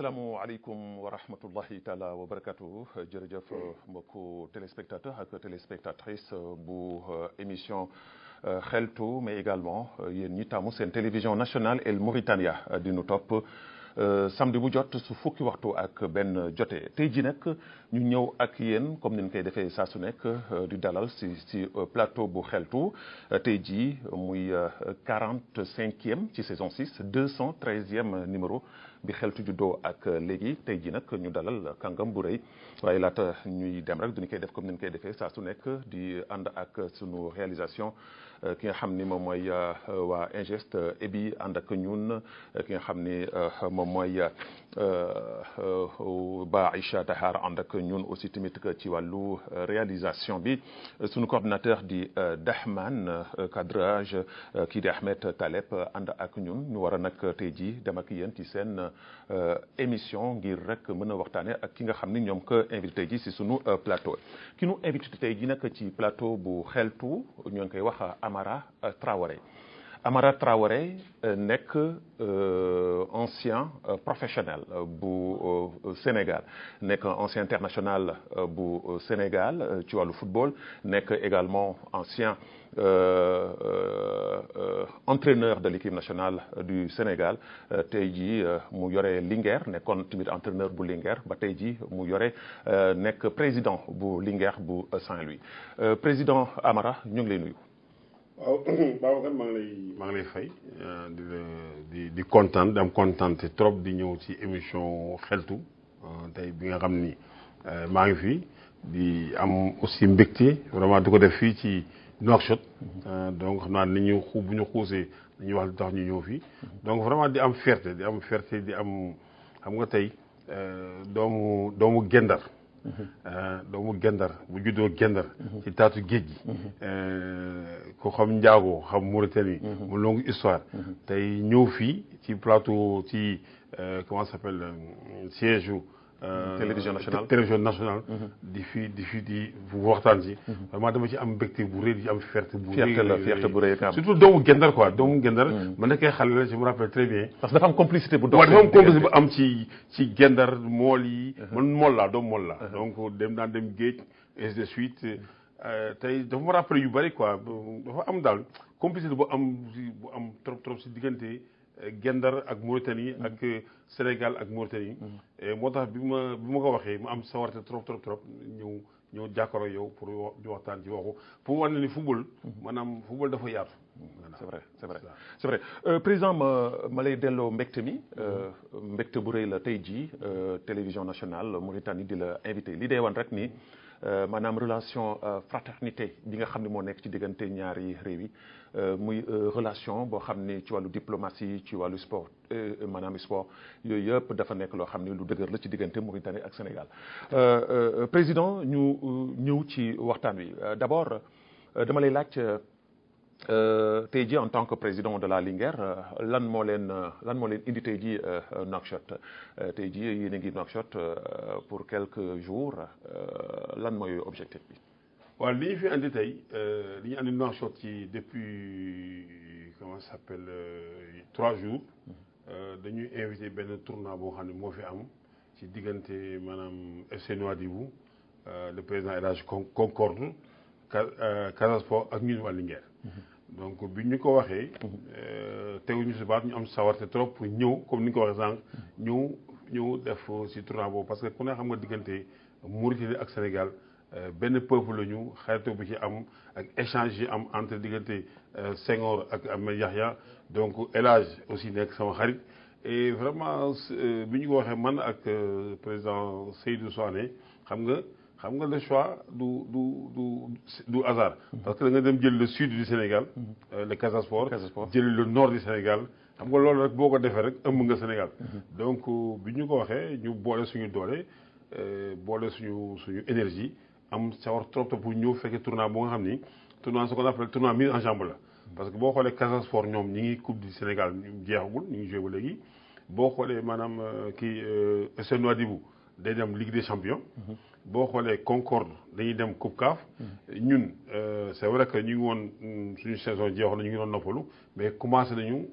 asalaamualeykum wa rahmatullahi taala wa barakatuh jërëjëf mbokku téléspectateur ak téléspectatrice bu émission xeltu mais également yéen ñi taamu seen télévision nationale El Mauritania di nu topp samedi bu jot su fukki waxtu ak benn jotee tey ji nag ñu ñëw ak yéen comme ni ñu koy defee saa su nekk di dalal si plateau bu xeltu tey ji muy 45e ci saison 6 213e numéro bi xeltu juddoo ak léegi tey ji nag ñu dalal kàngam bu rëy waaye laata ñuy dem rek duñu koy def comme ni ñu koy defee saa su nekk di ànd ak sunu réalisation ki nga xam ni moom mooy waa Ingest Ebi ànd ak ñun ki nga xam ni moom mooy Ba Aïcha Tahar ànd ak ñun aussi tamit ci wàllu réalisation bi sunu coordinateur di Dahman cadrage kii di Ahmed Taleb ànd ak ñun ñu war a nag tey jii dem ak yéen ci seen émission ngir rek mën a waxtaane ak ki nga xam ni ñoom ko invité ji si sunu plateau ki nu invité tey ji nag ci plateau bu xeltu ñoo ngi koy wax Amara Traoré Amara Traoré nekk ancien professionnel bu Sénégal nekk ancien international bu Sénégal ci wàllu football nekk également ancien entraîneur de l'équipe nationale du Sénégal tey jii mu yore Linguère nekkoon tamit entraîneur bu Linguère ba tey jii mu yore nekk président bu Linguère bu Saint-Louis président Amara ñu ngi lay nuyu. waaw Babacar maa ngi lay fay di kontaan di am kontaan trop di ñëw ci émission xeltu tey bi nga xam ni maa ngi fi di am aussi mbégte vraiment di ko def fii ci Nouakchott donc xam naa ni ñu bu ñu xuusee dañuy wax lu tax ñu ñëw fii donc vraiment di am fierté di am xam nga tey doomu Gendar doomu Gendar bu juddoo Gendar ci taatu géej gi ko xam njaago xam Mauritanie mu longue histoire tey ñëw fii ci plateau ci comment ça s'appelle siège télévision nationale di waxtaan ci vraiment dama ci am mbégte bu rëy di am fierté bu rëy surtout doomu Gendar quoi doomu Gendar ma nekkee xale la je me rappelle très bien parce que dafa am complicité bu dafa am complicité bu am ci Gendar mool yi man mool laa doomu mool la donc daan dem géej ainsi de suite tey dafa ma rappelé yu bëri quoi dafa am daal complicité bu am trop si diggante Gendar ak Mauritanie ak Sénégal ak Mauritanie moo tax bi ma ko waxee ma am sawarte trop ñëw jàkkaaroo yow pour di waxtaan ci waxu pour wane ni football maanaam football dafa yaatu. c'est vrai président ma lay delloo mbégte mi mbégte bu rëy la tey jii télévision nationale Mauritanie di la invité li dee wan rek ni maanaam relation fraternité bi nga xam ne moo nekk ci diggante ñaari réew yi muy relation boo xam ne ci wàllu diplomatie ci wàllu sport maanaam sport yooyu yëpp dafa nekk loo xam ne lu dëgër la ci diggante Mauritanie ak Sénégal président ñu ñëw ci waxtaan wi d'abord dama lay laaj tey jii en tant que président de la Linguère lan moo leen indi tey jii Nouakchott tey jii yéen a ngi Nouakchott pour quelques jours lan mooy objectif bi. waaw li ñu fi andi tey li ñu andi Nouakchott ci depuis comment ça s'appelle 3 jours dañuy invité benn tournoi boo xam ne moo fi am ci diggante maanaam FC Nouadhibou le président El Hadj Concorde Casa Sport ak ñun waa Linguère. donc bi ñu ko waxee teguñu si baat ñu am sawarte trop pour ñëw comme ni nga ko waxee sànq ñëw def si tournoi boobu parce que ku ne xam nga diggante Mauritanie ak Sénégal benn peuple la ñu xaritoo bi ci am ak échange yi am entre diggante Senghor ak Ahmed Yahya donc El Hadj aussi nekk sama xarit et vraiment bi ñu ko waxee man ak président Seydou Souané xam nga le choix du hasard. parce que da nga dem jël le sud du Sénégal. le Casa Sport jël le nord du Sénégal xam nga loolu rek boo ko defee rek ëmb nga Sénégal. donc bi ñu ko waxee ñu boole suñu doole boole suñu énergie am sawar trop pour ñëw fekkee tournoi boo nga xam ni tournoi ce qu'on appelle tournoi mise en jambe la. parce que boo xoolee Casa Sport ñoom ñi ngi coupe du Sénégal jeexagul ñu ngi joué ba léegi boo xoolee maanaam FC Nouadhibou day dem Ligue des champions. boo xoolee Concorde dañuy dem Coupe CAF. ñun c'est vrai que ñu ngi woon suñu saison jeexoon na ñu ngi doon noppalu mais commencé nañu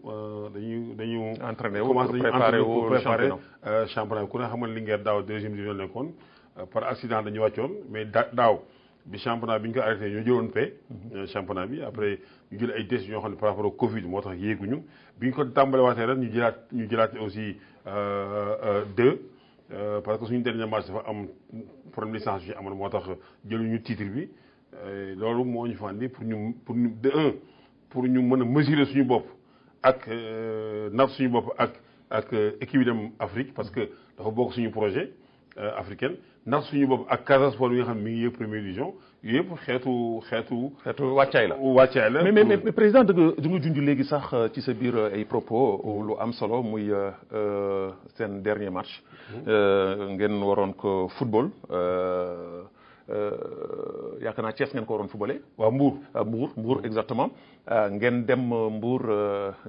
dañu entraîné wu commencé nañu entraîné pour préparer championnat. championnat bi ku ne xam nga Linguère daaw deuxième division nekkoon par accident dañu wàccoon mais daaw bi championnat bi ñu ko arrêté ñoo jëloon paie championnat bi après ñu jël ay décisions yoo xam ne par rapport au Covid moo tax yéeguñu bi ñu ko tàmbale waatee ren ñu jëlaat aussi 2 parce que suñu dernier match dafa am problème licence yi amoon moo tax jëluñu titre bi loolu moo ñu fa andi pour ñu de un pour ñu mën a mesurer suñu bopp ak natt suñu bopp ak équipe yi dem Afrique parce que dafa bokk suñu projet africain natt suñu bopp ak Casa Sport bi nga xam ne mi ngi yëg première division yooyu yëpp xeetu wàccaay la. wàccaay la mais président da nga junj léegi sax ci sa biir ay propos lu am solo muy seen dernier match. ngeen waroon ko football. yaakaar naa Thiès ngeen ko waroon footballé. waaw Mbour exactement. ngeen dem Mbour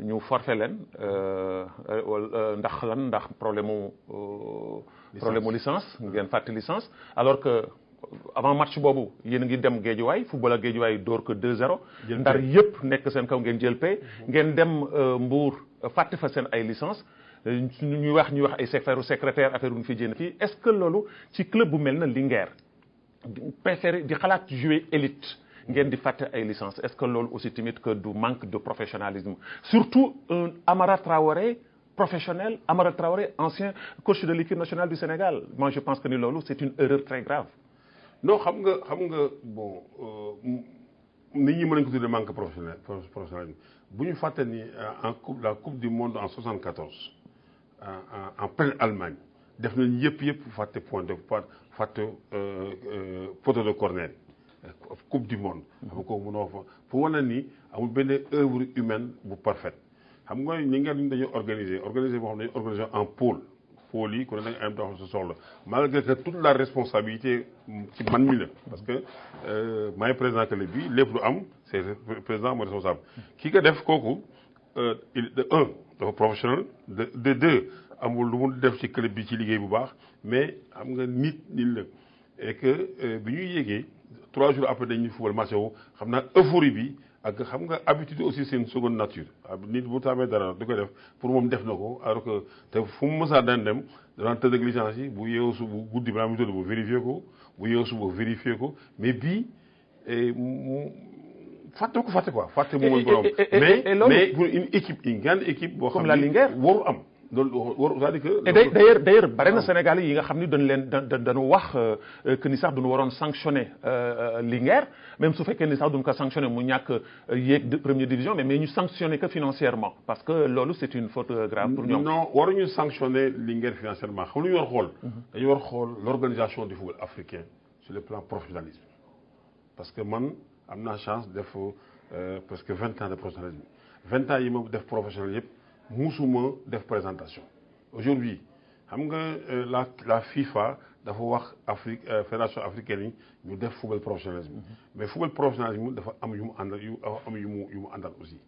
ñu forfait leen ndax lan ndax problème mu licence ngeen fàtte licence alors que avant match boobu yéen a ngi dem Guédiawaye football ak Guédiawaye door ko 2-0. Ndar yëpp nekk seen kaw ngeen jël paie. ngeen dem Mbour fàtte fa seen ay licence ñuy wax ay secrétaire affaire yu ñu fi jéem fii est-ce que loolu ci club bu mel na Linguère préféré di xalaat jouer élite ngeen di fàtte ay licence est-ce que loolu aussi tamit que du manque de professionnalisme surtout un Amara Traoré professionnel Amara Traoré ancien coach de l'équipe nationale du Sénégal moi je pense que ni loolu c'est une erreur très grave. non xam nga bon nit ñi mën nañu ko tuddee manque professionnalisme bu ñu fàtte ni la coupe du monde en 74 en pleine Allemagne def nañ yëpp fàtte point de fàtte poteau de corner coupe du monde. xam nga ko mënoo fa pour wane ni amul benn œuvre humaine bu parfaite xam nga ñi ngeen dañuy organiser boo xam ne dañuy organiser en pôle yi ku ne da nga am dox sa soxla malgré que toute la responsabilité ci man mi la parce que maay président club bi lépp lu am c'est le président mooy responsable ki ko def kooku de un dafa professionnel de deux amul lu mu def ci club bi ci liggéey bu baax mais xam nga nit la et que bi ñuy yéegee 3 jours après dañuy football match wu xam naa euphorie bi ak xam nga habitude aussi c'est une seconde nature nit bu taamee dara di ko def pour moom def na ko alors que te fu mu mësaa daan dem danaan tëdd ak licence yi bu yeewu su bu guddi balaa muy tëdd bu vérifier ko bu yeewu su bu vérifier ko mais bii fàtte quoi fàtte mu mooy borom mais pour une grande équipe boo xam ne waru am loolu c'est-à-dire que d'ailleurs bari na Sénégalais yi nga xam ni dañu wax que ni sax duñu waroon sanctionner Linguère même su fekkee ni sax duñu ko sanctionner mu ñàkk yéeg de première division mais ñu sanctionner que financièrement parce que loolu c'est une faute grave pour ñoom. non waruñu sanctionner Linguère financièrement xam lu ñu war xool. dañu war xool l'organisation du football africain sur le plan professionnalisme parce que man am naa chance def presque 20 ans de professionnalisme 20 ans yi ma def professionnel yëpp. musuma def présentation aujourd'hui xam nga la FIFA dafa wax Afrique fédération africaine yi ñu def football professionnalisme mais football professionnalisme dafa am yu mu àndal yu mu àndal aussi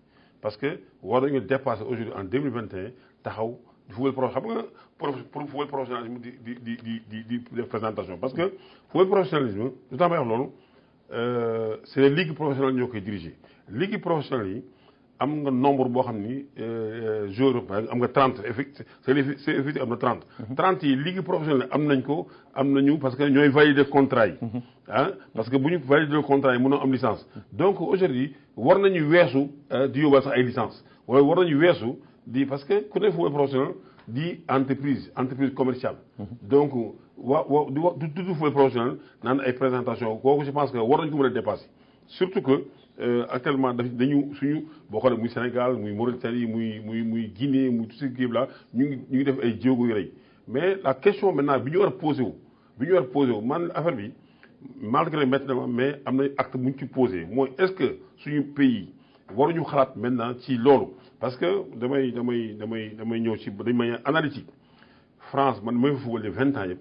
parce que war nañu dépasser aujourd'hui en 2021 taxaw football xam nga pour football professionnalisme di def présentation parce que football professionnalisme lu tax may wax loolu c'est les ligues professionnelles ñoo koy diriger ligues professionnelles yi am nga nombre boo xam ni joueur am nga 30 c'est effectif am na 30. 30 yi ligue professionnelle am nañu parce que ñooy valider contrat yi. parce que bu ñu valider contrat yi mënoo am licence. donc aujourd'hui war nañu weesu di yóbbal sax ay licence wala war nañu weesu di parce que ku ne football professionnel di entreprise commerciale. donc du tudd football professionnel naan ay présentation kooku je pense que war nañu ko mën a dépasser surtout que. Actuellement dañu suñu boo xoolee muy Sénégal muy Mauritanie muy Guinée muy tout ce qui est là ñu ngi def ay jéego yu rëy mais la question maintenant bi ñu war a posé wu man affaire bi malgré métti na ma mais am na acte bu ñu ci posé mooy est-ce que suñu pays waruñu xalaat maintenant ci loolu parce que damay ñëw ci dañ may analytique France man may fa football 20 ans yëpp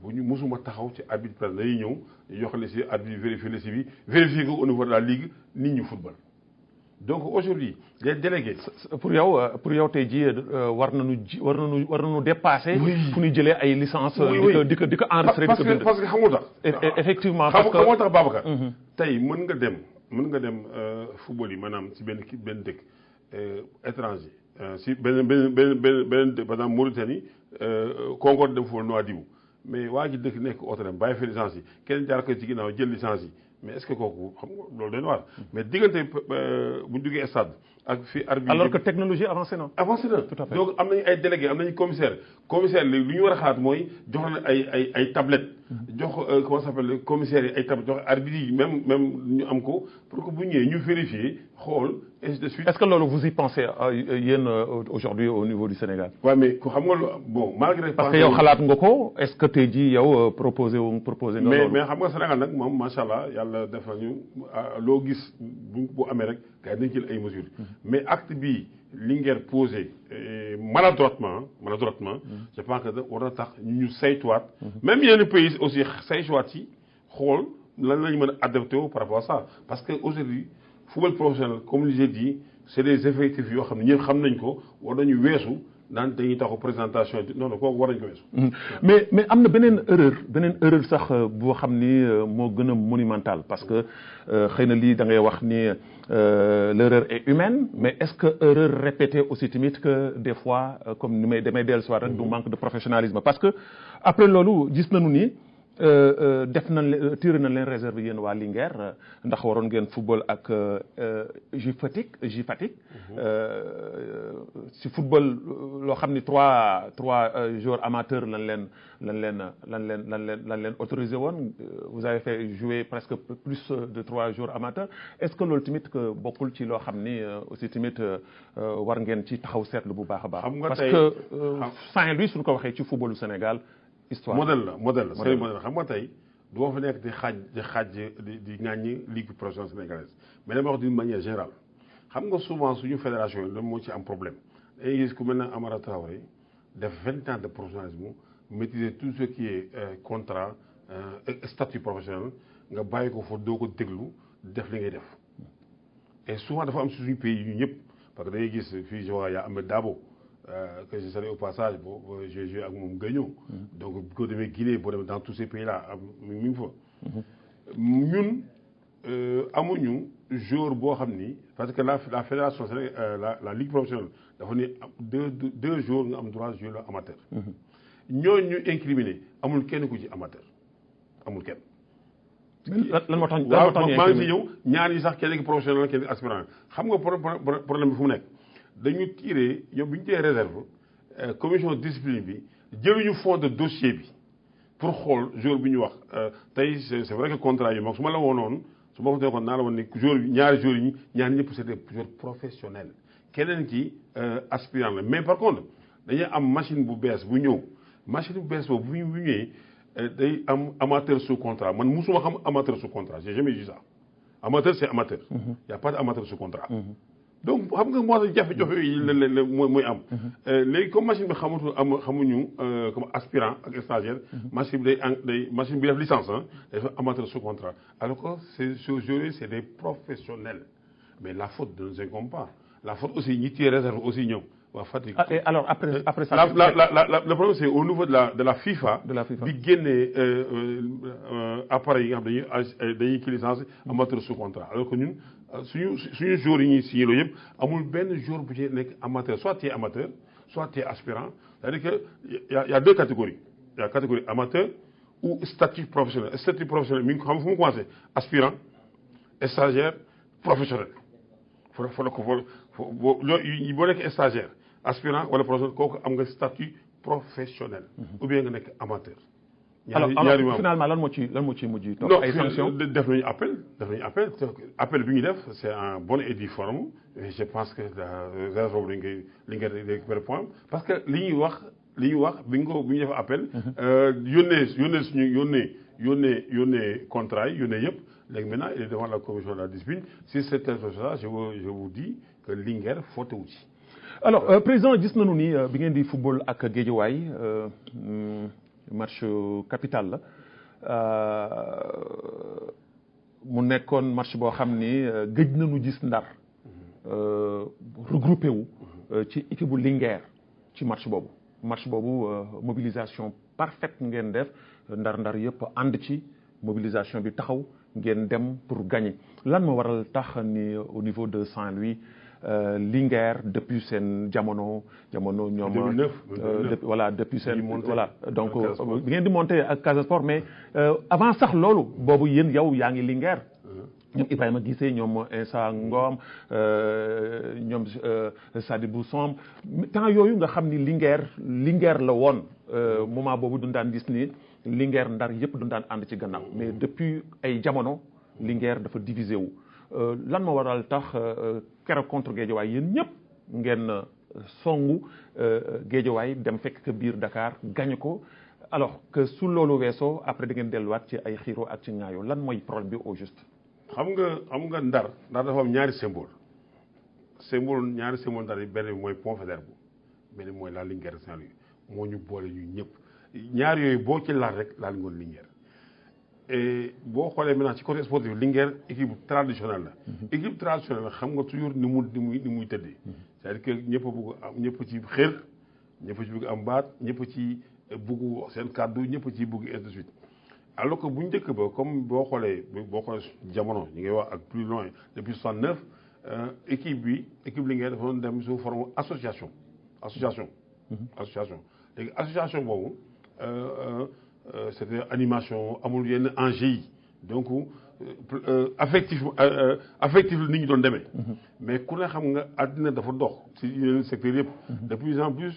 bu ñu mosuma taxaw ci arbitre président dañuy ñëw ñu jox la si arbitre vérifier la si bi vérifier ko au niveau de la ligue nit ñu football donc aujourd'hui les délégués. pour yow tey jii war nañu dépasser. fu ñu jëlee ay licence di ko enregistrer di ko bind. parce que xam nga tax. effectivement parce que xam nga tax Babacar. tey mën nga dem football yi maanaam ci benn dëkk étranger si benn par exemple Mauritanie Concorde dem football Nouadhibou mais waa ji dëkk nekk Ouadam bàyyi fa licence yi kenn jaar ko ci ginnaaw jël licence yi. mais est-ce que kooku xam nga loolu dañu war mais diggante bu ñu duggee stade ak fi arbitre alors que technologie avancée na. tout à fait donc am nañu ay délégués am nañu commissaire li ñu war a xalaat mooy jox na ay tablettes. jox comment ça s'appelle commissaire yi ay tablettes jox arbitre yi même ñu am ko pour que bu ñëwee ñu vérifier xool ainsi de suite. est-ce que loolu vous y pensez yéen aujourd'hui au niveau du Sénégal. waaw mais ku xam nga bon malgré. parce que yow xalaat nga ko est-ce que tey jii yow proposé nga loolu. mais xam nga Sénégal nag moom macha allah yàlla def nañu loo gis bu amee rek gars yi dañu jël ay mesures. mais acte bi Linguère posé maladroitement je pense que war na tax ñu saytuwaat. même yenn pays aussi saytuwaat ci xool lan la ñu mën a adapté par rapport à ça parce que aujourd'hui football professionnel comme je dit c'est des effectifs yoo xam ne ñëpp xam nañ ko war nañu weesu naan dañuy taxaw présentation non kooku war nañu ko weesu. mais am na beneen erreur sax boo xam ni moo gën a monumental parce que xëy na lii da ngay wax ni l'erreur est humaine mais est-ce que erreur répétée aussi tamit que des fois comme ni may demee dellusiwaat rek du manque de professionnalisme parce que après loolu gis nañu ni. def nañ leen tiré nañ leen réserve yéen waa Linguère ndax waroon ngeen football ak J Fatick si football loo xam ni trois joueurs amateurs lañ leen autorisé woon vous avez fait jouer presque plus de 3 joueurs amateurs est-ce que loolu tamit que bokkul ci loo xam ni aussi tamit war ngeen ci taxaw seetlu bu baax a baax. parce que Saint-Louis suñu ko waxee ci footballu Sénégal. histoire modèle la c'est modèle xam nga tey du ma fa nekk di ŋàññi ligue professionnelle sénégalaise mais dama wax d'une manière générale xam nga souvent suñu fédération yi moo ci am problème dañuy gis ku mel ne Amara Traoré def 20 ans de professionnalisme maîtriser tout ce qui est contrat statut professionnel nga bàyyi ko fa doo ko déglu def li ngay def et souvent dafa am suñu pays yu ñëpp parce que da ngay gis fii je vois yaa Ahmed Dabo que je salue au passage j'ai joué ak moom Gagnon donc boo demee Guinée boo demee dans tous ces pays là mi ngi fa ñun amuñu jour boo xam ni parce que la fédération la ligue professionnelle dafa ni deux jours nga am droit jouer le amateur ñooñu ñu incriminé amul kenn ku ci amateur amul kenn lan moo tax maa ngi si ñëw ñaar yi sax kenn ki professionnel kenn ki aspirant xam nga problème bi fu mu nekk dañu tiré yow bi ñu tee réserve commission de discipline bi jëluñu fond de dossier bi pour xool jour bi ñu wax tey c'est vrai que contrat yi moom su ma la woonoon su ma ko defoon naa la woon ne jour bi ñaari jours yi ñaar ñëpp c'est des joueurs professionnels keneen ci aspirant la mais par contre dañuy am machine bu bees bu ñëw machine bu bees boobu bu ñëwee day am amateur sous contrat man musuma xam amateur sous contrat j'ai jamais vu ça amateur c'est amateur y a pas d'amateur sous contrat donc xam nga moo tax jafe-jafe yi la mooy am léegi comme machine bi xamuñu comme aspirant ak stagiaire machine bi machine bi def licence day fa amateur sous contrat alors que ces joueurs c'est des professionnels mais la faute ne nous incombe pas la faute aussi ñi téye réserve aussi ñëw waa Fatick. et alors après ça. le problème c'est au niveau de la FIFA. bi génnee appareil yi nga xam dañuy kii licence amateur sous contrat alors que ñun suñu joueurs yi ñuy signé loolu yëpp amul benn joueur bu ci nekk amateur soit tu es amateur soit tu es aspirant c'est-à-dire que y a deux catégories il y a catégorie amateur ou statut professionnel statut professionnel mi ngi xam fu mu commencé aspirant stagiaire professionnel boo nekk stagiaire aspirant wala professionnel kooku am nga statut professionnel ou bien nga nekk amateur. alors finalement lan moo ci mujj topp ay sanctions def nañu appel bi ñu def c'est en bonne et due forme et je pense que réserve boobu li nga récupérer point parce que li ñuy wax bi ñu def appel yónnee contrat yi yónnee yëpp léegi maintenant il est devant la commission de la discipline si c'est tel ça je vous dis que Linguère fauté wu ci. alors président gis nañu ni bi ngeen di football ak Guédiawaye match capital la mu nekkoon match boo xam ni gëj nañu gis Ndar regroupé wu ci équipe bu Linguère ci match boobu mobilisation parfaite ngeen def ndar yëpp ànd ci mobilisation bi taxaw ngeen dem pour gagner lan moo waral tax ni au niveau de Saint-Louis Linguère depuis seen jamono ñoom 2009 voilà depuis seen voilà donc bi ngeen di monter ak Casa Sport mais avant sax loolu boobu yéen yow yaa ngi Linguère ñoom Ibrahima Guissé ñoom Insa Ngom ñoom Sadibou Somb temps yooyu nga xam ni Linguère la woon moment boobu duñ daan gis ni Linguère Ndar yëpp duñ daan ànd ci gannaaw mais depuis ay jamono Linguère dafa divisé wu lan moo waral tax keroog contre Guédiawaye yéen ñëpp ngeen songu Guédiawaye dem fekk que biir Dakar gañe ko alors que su loolu weesoo après da ngeen delluwaat ci ay xiiro ak ci ñaayoo lan mooy problème bi au juste. xam nga Ndar dafa am ñaari symbole ñaari symbole Ndar yi benn bi mooy pont Faidherbe benn bi mooy la Linguère Saint-Louis moo ñu boole ñu ñëpp ñaar yooyu boo ci laal rek laal ngoon Linguère et boo xoolee maintenant ci côté sportif Linguère équipe traditionnelle la équipe traditionnelle la xam nga toujours ni muy tëddee c'est-à-dire que ñëpp a bëgg am ñëpp ci xër ñëpp ci bëgg am baat ñëpp ci bëgg seen kàddu ñëpp ci bëgg ainsi de suite alors que bu njëkk ba comme boo xoolee jamono ñu ngi wax ak plus loin depuis 69 équipe Linguère dafa doon dem sous forme association léegi association boobu c'était animation amul yenn enjeux yi donc affectif nit ñi doon demee mais ku ne xam nga àddina dafa dox ci yeneen secteurs yëpp de plus en plus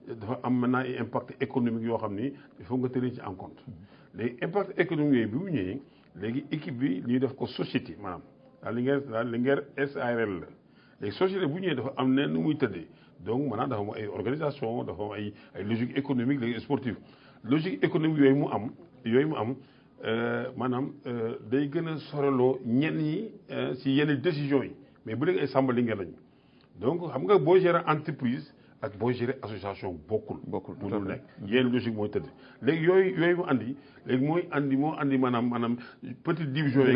dafa am maintenant ay impact économique yoo xam ni il faut nga tenir ci en compte léegi impact économique yooyu bi mu ñëwee léegi équipe bi ñuy def ko société maanaam la Linguère SARL la léegi société bu ñëwee dafa am ne nu muy tëddee donc maanaam dafa am ay organisation dafa am ay logique économique léegi sportive logique économique yooyu mu am maanaam day gën a soreloo ñenn ñi ci yenn décisions yi mais bu dee ay Samba Linguère lañu donc xam nga boo gérer entreprise ak boo gérer association bokkul mënul nekk yenn logique mooy tëdd léegi yooyu mu andi léegi moo andi maanaam petite division yi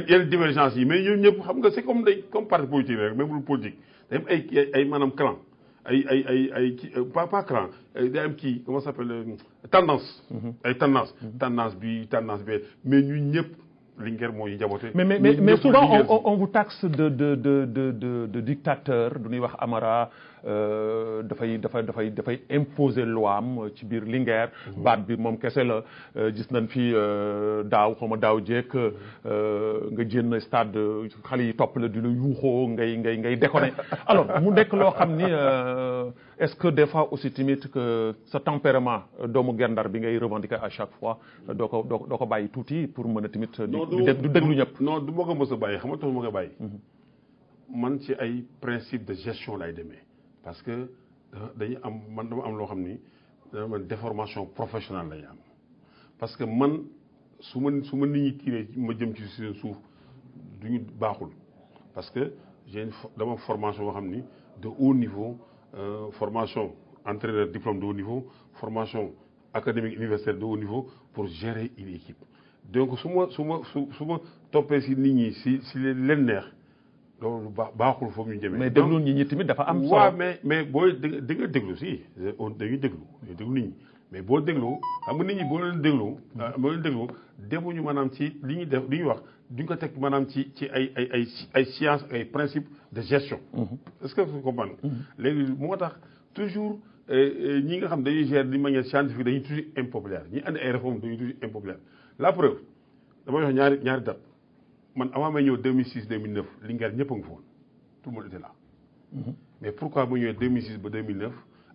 yenn divergence yi mais ñoom ñëpp xam nga c'est comme parti politique rek même lu politique day am ay maanaam clan ay pas clan day am kii comment ça s'appelle tendance ay tendance bi mais ñun ñëpp Linguère moo ñu jaboote mais souvent on vous taxe de dictateur du ñuy wax Amara dafay imposer loi am ci biir Linguère baat bi moom kese la gis nañ fi daaw jéeg nga jénn stade xale yi topp la di la yuuxoo ngay déconner alors mu nekk loo xam ni est-ce que des fois aussi tamit que sa tempérament doomu Guet-Ndar bi ngay revendiquer à chaque fois doo ko bàyyi tuuti pour mën a tamit du déglu ñëpp non du ma ko mës a bàyyi xam nga tax ma ko bàyyi man ci ay principe de gestion lay demee parce que dama am loo xam ni dama déformation professionnelle lay am parce que man su ma nit ñi tiiree ma jëm ci seen suuf duñu baaxul parce que dama formation boo xam ni de haut niveau formation entraîneur diplôme de haut niveau formation académique universitaire de haut niveau pour gérer une équipe donc su ma toppee si nit ñi si leen neex loolu baaxul foofu ñu jëmee. mais déglu nit ñi tamit dafa am solo. waaw mais booy di nga déglu si dañuy déglu nit ñi mais boo déglu xam nga nit ñi boo leen déglu demuñu maanaam ci li ñuy def li ñuy wax duñ ko teg maanaam ci ay science ay principe de gestion. est-ce que vous comprenez. léegi moo tax toujours ñi nga xam dañuy gérer d'une manière scientifique dañuy toujours impopulaire ñi andi ay réformes dañuy toujours impopulaire la preuve damay wax ñaari date man avant may ñëw 2006 2009 Linguère ñëpp a ngi fa woon tout le monde était là. mais pourquoi bu ñëwee 2006 ba 2009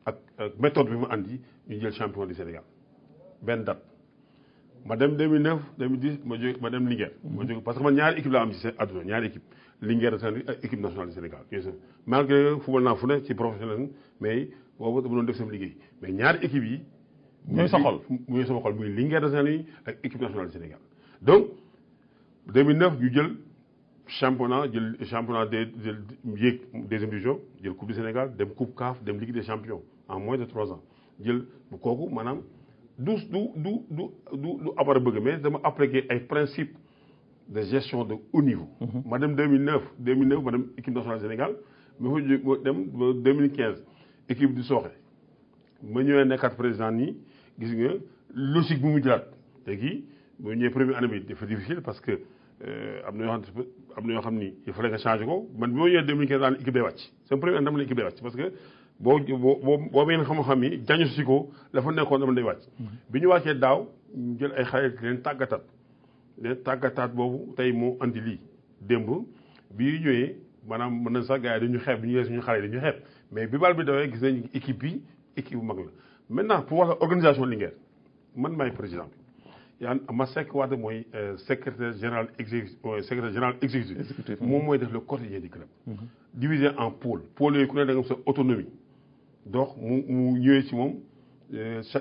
ak méthode bi mu andi ñu jël champion du Sénégal benn date ma dem 2009 2010 ma dem Linguère. ma jóg parce que man ñaari équipe la am ci seen àdduna ñaari équipe Linguère Saint-Louis ak équipe nationale du Sénégal. malgré football naa fu ne ci professionnel mais boobu dama doon def sama liggéey mais ñaari équipe yi. ñooy sa xol muy Linguère Saint-Louis ak équipe nationale du Sénégal donc 2009 ñu jël championnat des yéeg deuxième division jël coupe du Sénégal dem coupe CAF dem Ligue des champions en moins de 3 ans jël bu kooku maanaam du Amara bëgg mais dama appliqué ay principe de gestion de haut niveau. ma dem 2009 ma dem équipe nationale Sénégal ma fa jóg ma dem ba 2015 équipe du Sokhe ma ñëwee nekkaat président nii gis nga logique bu mu jëlaat léegi boo ñëwee première année bi dafa difficile parce que am na yoo xam ni il fallait nga changer ko man bi ma ñëwee 2015 daal équipe day wàcc sama première année dama la équipe day wàcc parce que boo ngeen xam-xam yi jañu si ko la fa nekkoon dama day wàcc. bi ñu wàccee daaw ñu jël ay xale leen tàggataat boobu tey moo andi lii démb bi ñëwee maanaam mën na sax gars yi dañu xeeb bi ñu yee suñu xale yi dañu xeeb mais bi bal bi dawee gis nañu équipe bi équipe bu mag la maintenant pour wax la organisation Linguère man maay président bi yaa Masseck Wade mooy secrétaire général exécutif moom mooy def le quotidien du club divisé en pôle yooyu ku ne da nga am sa autonomie donc mu ñëwee ci moom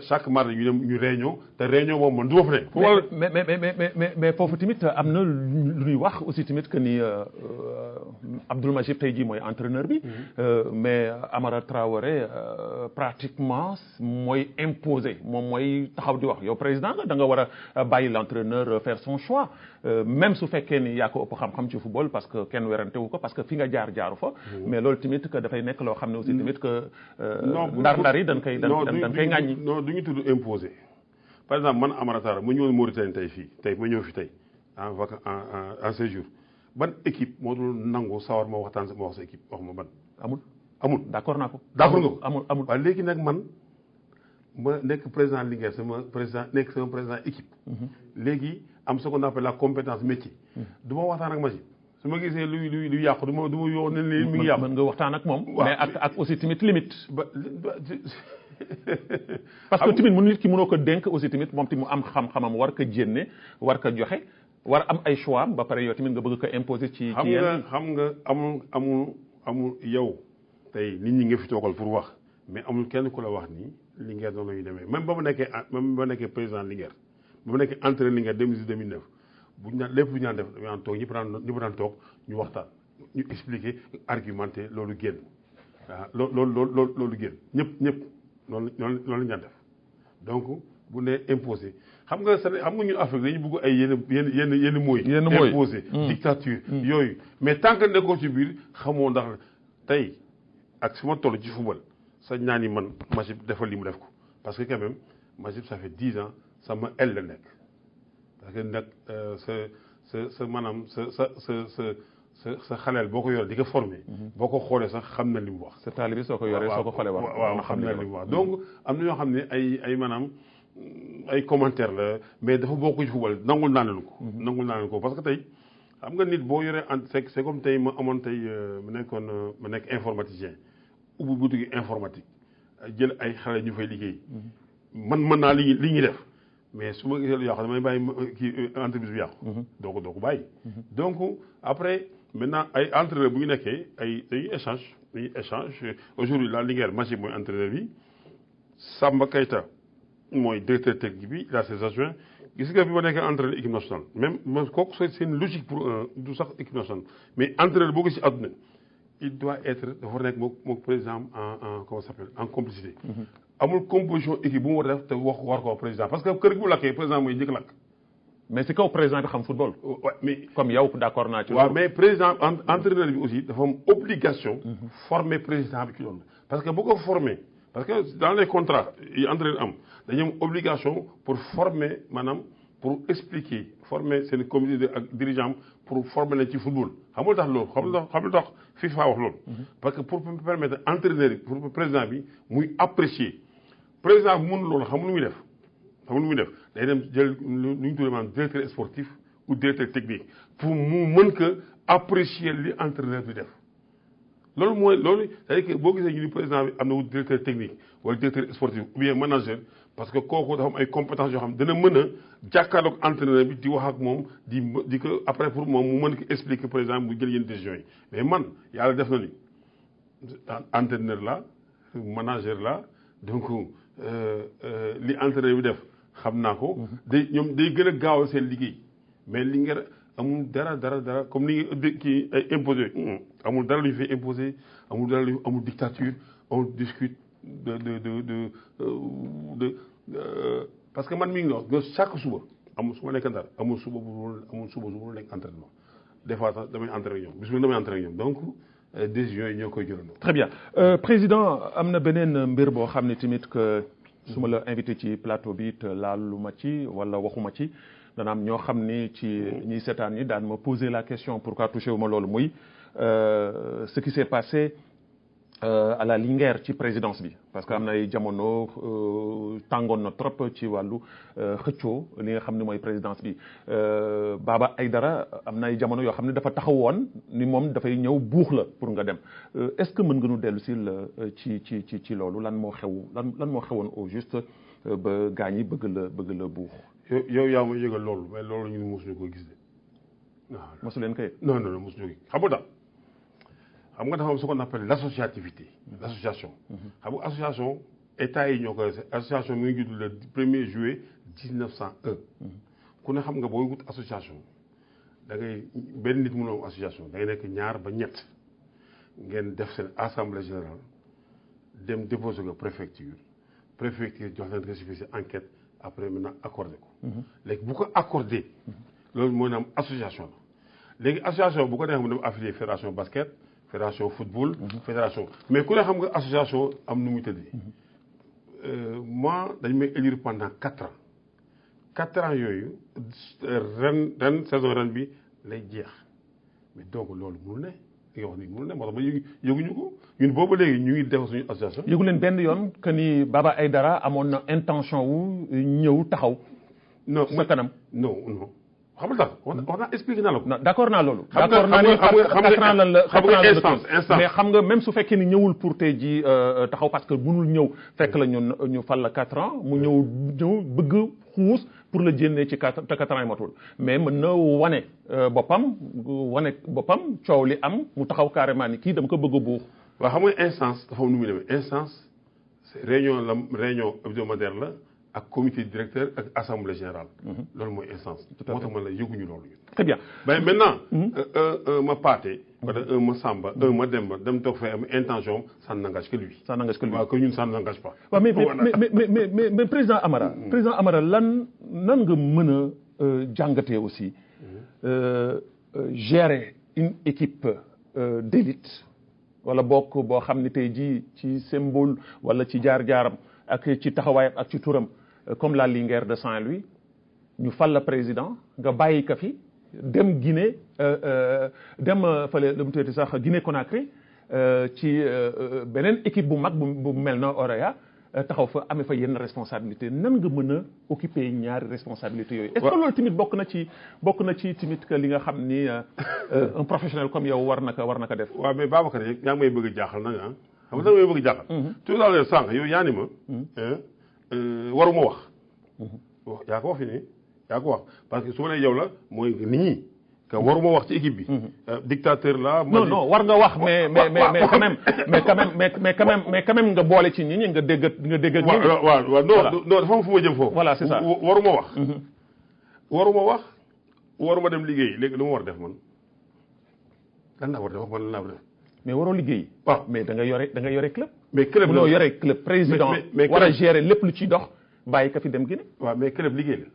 chaque mardi ñu dem ñu réunion te réunion boobu man du ma fa ne. mais foofu tamit am na lu ñuy wax aussi tamit que ni Abdoul Majib tey jii mooy entraîneur bi. mais Amara Traoré pratiquement mooy imposé moom mooy taxaw di wax yow président nga da nga war a bàyyi l'entraîneur faire son choix même su fekkee ni yaa ko ëpp xam-xam ci football parce que kenn werante wu ko parce que fi nga jaaru fa. mais loolu tamit que dafay nekk loo xam ne aussi tamit que. ndar yi dañ koy ŋàññi. non du ñu tudd imposé par exemple man Amara Traoré mu ñëwoon Mauritanie tey ma ñëw fi tey en séjour ban équipe moo dul nangu sawar ma waxtaan ma wax sa équipe wax ma ban. amul d'accord naa ko. d'accord nga ko amul. waaye léegi nag man ma nekk président Linguère sama président équipe. léegi am ce qu'on appelle la compétence métier. du ma waxtaan ak Majib su ma gisee luy yàqu du ma yoo ne mi ngi yàqu. mën nga waxtaan ak moom. mais ak aussi tamit limite. parce que tamit nit ki mënoo ko dénk aussi tamit moom tamit mu am xam-xamam war ko jénne war ko joxe war am ay choix ba pare yow tamit nga bëgg ko imposer ci yenn. xam nga amul yow tey nit ñi nga fi toogal pour wax mais amul kenn ku la wax ni Linguère noonu la ñuy demee même ba ma nekkee président Linguère ba ma nekkee entraîneur Linguère 2009 bu ñu naan lépp lu ñu naan def dañu naan toog ñëpp daan toog ñu waxtaan ñu expliquer argumenter loolu génn waaw loolu génn ñëpp loolu la ñu daan def donc bu nee imposé xam nga ñun Afrique dañu bëgg ay yenn mooy imposé dictature yooyu mais tant que nekkoo ci biir xamoo ndax tey ak fi ma toll ci football sañ naa ni man Majib defal li mu def ko parce que quand même Majib ça fait 10 ans sama el la nekk parce que nag sa maanaam sa xaleel boo ko yoree di ko formé. boo ko xoolee sax xam na li mu wax. sa taalibe soo ko yoree soo ko xoolee waaw xam na li mu wax donc am na ñoo xam ne ay maanaam ay commentaire la mais dafa bokk ci football nangul naa leen ko. parce que tey xam nga nit boo yoree c'est comme tey ma amoon tey ma nekk informaticien ubbi boutique informatique jël ay xale ñu fay liggéey. man mën naa li ñuy def. mais su ma gisee lu yàqu damay bàyyi kii entreprise bi yàqu. doo ko bàyyi. donc après maintenant ay entraîneur bu ñu nekkee dañuy échange aujourd'hui la Linguère Majib mooy entraîneur bi Samba Keita mooy directeur technique bi il a ses adjoints gis nga bi ma nekkee entraîneur équipe nationale même kooku c'est une logique pour du sax équipe nationale mais entraîneur boo ko ci àdduna il doit être dafa nekk mook président en comment ça s'appelle en complicité. amul composition équipe bu mu war a def te war ko président parce que kër gi bu lakkee président mooy njëkk lakk. mais si kaw président bi xam football. waaw mais comme yow d'accord naa ci. waaw mais président entraîneur bi aussi dafa am obligation. former président bi ci loolu. parce que bu ko former parce que dans les contrats yi entraîneur am dañu am obligation pour former maanaam pour expliquer former seen comité ak dirigeant pour former leen ci football xam nga tax loolu xam nga tax FIFA wax loolu. parce que pour permettre entraîneur bi pour président bi muy apprécier. président bu mënul loolu xam lu muy def day dem jël lu ñu tuddee maanaam directeur sportif ou directeur technique pour mu mën ko apprécier li entraîneur bi def loolu c'est-à-dire que boo gisee ñu ni président bi am na directeur technique wala directeur sportif ou bien manager parce que kooku dafa am ay compétences yoo xam dana mën a jàkkaarloog entraîneur bi di wax ak moom di ko après pour moom mu mën ko expliquer président bu jël yenn décisions yi mais man yàlla def na ni entraîneur la manager la donc li entraîneur bi def xam naa ko. day gën a gaaw seen liggéey mais li ngeen amul dara comme ni kii ay imposé amul dara lu ñu fay imposé amul dictature on discute de parce que man mi ngi wax chaque suba amul su ma nekk Ndar amul suba bu nekk entraînement des fois sax damay entraîné ñoom bis bu damay entraîné ñoom donc décisions yi ñoo koy jëlandoo. très bien président am na beneen mbir boo xam ne tamit que su ma la invité ci plateau bi te laaluma ci wala waxuma ci dana am ñoo xam ni ci ñiy seetaan ñi daan ma poser la question pourquoi touché wu ma loolu muy ce qui s'est passé à la Linguère ci présidence bi parce que am na ay jamono tàngoon na trop ci wàllu xëccoo li nga xam ne mooy présidence bi Baba Aïdara am na ay jamono yoo xam ne dafa taxawoon ni moom dafay ñëw buux la pour nga dem est-ce que mën nga nu dellu si ci loolu lan moo xewoon au juste ba gaañ yi bëgg la buux. yow yaa ma yëgal loolu mais loolu ñun mosuñu ko gis de. waaw mosu leen kay. non mosuñu ko gis xam nga dafa am ce qu'on appelle l'associativité. l'association. xam nga association état yi ñoo koy association mi ngi judd le 1er juillet 1901. ku ne xam nga booy wut association da ngay benn nit mënoo am association da ngay nekk ñaar ba ñett ngeen def seen assemblée générale dem déposer ko préfecture jox leen récépissé enquête après maintenant accordé ko. léegi bu ko accordé loolu mooy am association la léegi association bu ko neexee mu dem affilié fédération basket. fédération football. fédération mais ku ne xam nga association am nu muy tëddee. moi dañ may élire pendant 4 ans 4 ans yooyu ren saison ren bi lay jeex mais donc loolu mënul ne li nga wax nii mënul ne moo tax ba yëguñu ko ñun boobu léegi ñu ngi def suñu association. yëgu leen benn yoon que ni Baba Aïdara amoon na intention wu ñëw taxaw. non sa kanam non. xam nga wax naa expliqué naa la ko. non d'accord naa loolu. xam d'accord naa ni xam nga instance mais xam nga même su fekkee ni ñëwul pour tey ji taxaw parce que mënul ñëw fekk la ñu fal la 4 ans mu ñëw bëgg xuus pour la jénnee ci 4 ans yi matul mais mën na wane boppam coow li am mu taxaw carrément ni kii dama ko bëgg a buux. waaw xam nga instance dafa am nu muy demee instance réunion hebdomadaire la. ak comité directeur ak assemblée générale. loolu mooy instance. moo tax man la yëguñu loolu. très bien mais maintenant. ma Pathé. wala ma Samba ma Demba dem toog fee am intention ça n'engage que lui. ça n'engage que lui waaw que ñun ça n'engage pas. waaw mais président Amara. président Amara nan nga mën a jàngatee aussi gérer une équipe d'élite wala bokk boo xam ne tey jii ci symbole wala ci jaar-jaaram ak ci taxawaayam ak ci turam. comme la Linguère de Saint-Louis ñu fal la président nga bàyyi ka fi dem Guinée dem fële lu mu tuddati sax Guinée Conakry ci beneen équipe bu mag bu mel na Orea taxaw fa amee fa yenn responsabilité nan nga mën a occuper ñaari responsabilité yooyu. est-ce que loolu tamit bokk na ci tamit que li nga xam ni un professionnel comme yow war na ko def. waaw mais Babacar yaa ngi may bëgg a jaaxal nag ah. xam nga may bëgg a jaaxal. tout à l'heure sànq yow yaa ni ma. waruma wax. yaa ko wax fi nii yaa ko wax parce que su ma nee yow la mooy nit ñi que waruma wax ci équipe bi. dictateur la. non war nga wax mais quand même nga boole ci nit ñi nga dégg ak nit ñi. waaw non dafa am fu ma jëm foofu. voilà c'est ça waruma wax. waruma dem liggéey léegi lu ma war def man lan laa war def man lan laa war def. mais waroo liggéey. waaw mais da nga yore club. mais club mënoo yore club président. mais war a gérer lépp lu ciy dox bàyyi ka fi dem Guinée. waaw mais club liggéey la.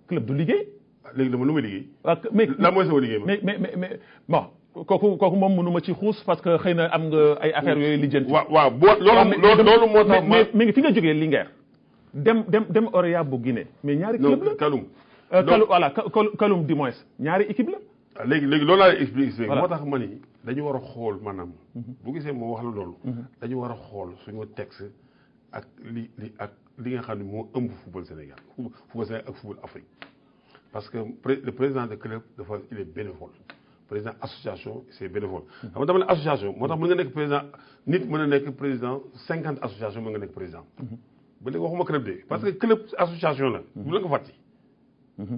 club du liggéey. léegi dama lu may liggéey. waaw mais lan mooy sama liggéey ma. mais bon kooku moom mënu ma ci xuus parce que xëy na am nga ay affaires yooyu lijjanti. waaw loolu moo tax mais fi nga jógee Linguère dem Orea bu Guinée. mais ñaari club la Kaloum du moins ñaari équipe la. léegi loolu laa lay expliqué. moo tax ma ni dañu war a xool maanaam. bu gisee moo wax la loolu. dañu war a xool suñu texte ak li nga xam ne moo ëmb football Sénégal ak football Afrique parce que le président de club dafa il est bénévole président association c'est bénévole. xam nga dama ne association moo tax mën nga nekk président nit mën na nekk président 50 association mën nga nekk président. ba léegi waxuma club de parce que club association la. bu la ko fàtti.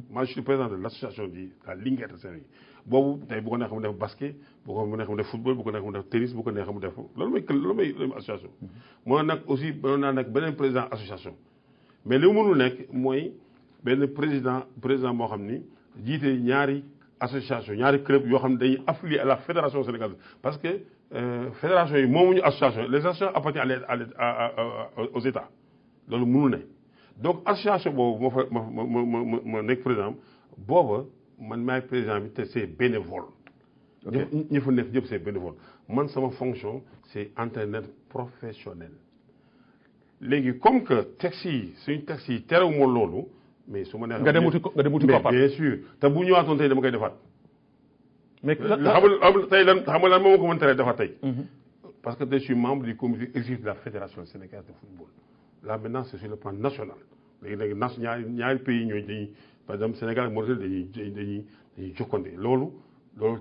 moi je suis président de l'association de la Linguère de Saint-Louis boobu tey bu ko neexee mu def basket bu ko neexee mu def football bu ko neexee mu def tennis bu ko neexee mu def loolu mooy association. moo nag aussi mënoon naa nekk beneen président association mais li mu mënul nekk mooy benn président moo xam ni jiite ñaari association ñaari club yoo xam ne dañuy affilié à la fédération sénégalaise parce que fédération yi moomuñu association les associations appartiennent aux États loolu mënul ne donc association boobu moo fa ma nekk président booba man maay président bi te c'est bénévole. ñi fa nekk ñëpp c'est bénévole man sama fonction c'est entraîneur professionnel. léegi comme que texte yi suñu texte yi terewuma loolu mais su ma neexee. nga dem wuti koppar bien sûr te bu ñëwaatoon tey dama koy defaat. mais xam nga lan moo ma ko mën teree defaat tey. parce que je suis membre du comité exécutif de la fédération sénégalaise de football. Là maintenant c'est sur le plan national léegi ñaari pays ñooy dañuy par exemple Sénégal ak Mauritanie dañuy jokkante loolu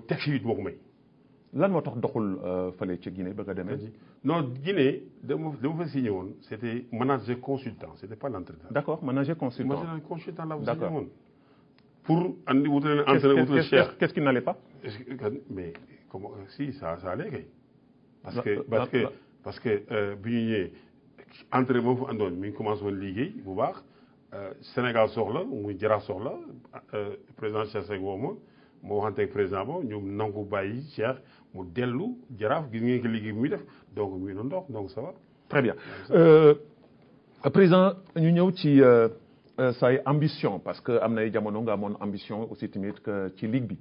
texte yi du ma ko may. lan moo tax doxul fële ci Guinée ba nga demee. non Guinée dama fa signé woon c'était manager consultant c'était pas l'entraîneur. d'accord manager consultant. manager consultant laa fa signé woon. pour andi wutale entraîneur wutale cher. qu'est-ce qui n'allait pas. mais comment si ça allait kay. parce que bi ñu ñëwee entraîneur moom fa àndoon mi ngi commencé woon liggéey bu baax Sénégal soxla muy Jaraaf soxla président Cheikh Seck woo ma moo waxante ak président ba ñoom nangu bàyyi Cheikh mu dellu Jaraaf gis ngeen ko liggéey bi muy def donc muy doon dox donc ça va. très bien président ñu ñëw ci say ambition parce que am nay jamono nga amoon ambition aussi tamit que ci ligue bi.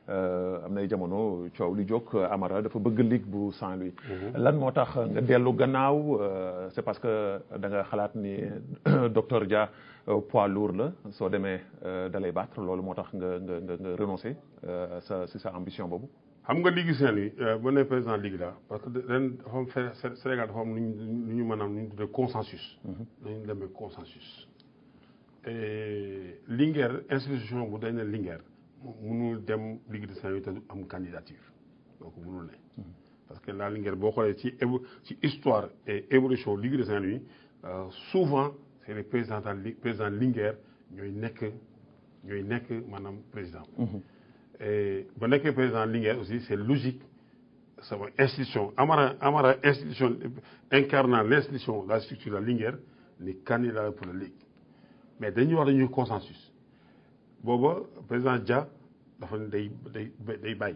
am nay jamono coow li jóg Amara dafa bëgg ligue bu Saint-Louis. lan moo tax nga dellu gannaaw c'est parce que da nga xalaat ni docteur Dia poids lourd la soo demee da lay battre loolu moo tax nga renoncer sa ambition boobu. xam nga ligue Saint-Louis bu ne président ligue la parce que ren dafa am Sénégal dafa am lu ñu maanaam lu ñu tuddee consensus. dañu demee consensus. et Linguère institution bu day ne Linguère. mënul dem Ligue de Saint-Louis te am candidature donc mënul ne parce que la Linguère boo xoolee ci histoire et évolution Ligue de Saint-Louis souvent c'est les président Linguère ñooy nekk maanaam président. et ba nekkee président Linguère aussi c'est logique sama institution Amara institution incarnant l'institution la structure de la Linguère ni candidat pour la Ligue mais dañuy consensus. booba président Dia dafa ne day bàyyi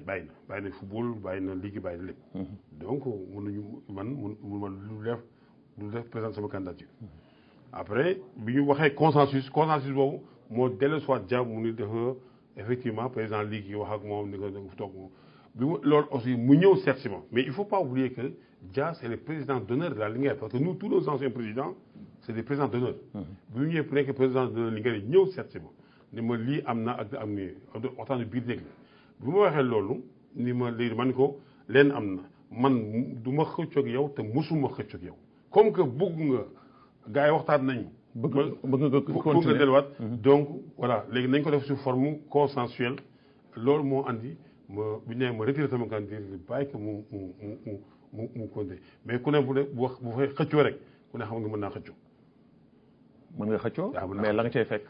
na football bàyyi na ligue bàyyi na lépp. donc mënuñu man lu def présenter sama candidature. après bi ñu waxee consensus boobu moo dellu soit Dia mu ni dafa effectivement président ligue yi wax ak moom ni ko toog bi mu loolu aussi mu ñëw seet si ma mais il faut pas oublier que Dia c'est le président d'honneur de la Linguère parce que nous tous nos anciens présidents c'est des présidents d'honneur. bi mu ñëwee pour nekk président d'honneur Linguère yi ñëw seet si ma. ni ma lii am na ak am ni waxtaan biir néeg la bu ma waxee loolu ni ma léegi man ko leen am na man du ma xëccoog yow te mosuma xëccoog yow comme que bëgg nga gars yi waxtaan nañu. bëgg nga delluwaat. donc voilà léegi nañ ko def sous forme consensuelle loolu moo andi ma bu ñu nee ma retiré sama candidature bàyyi ko mu continuer mais ku ne bu fay xëccoo rek ku ne xam nga mën naa xëccoo. mën nga xëccoo mais la nga cay fekk.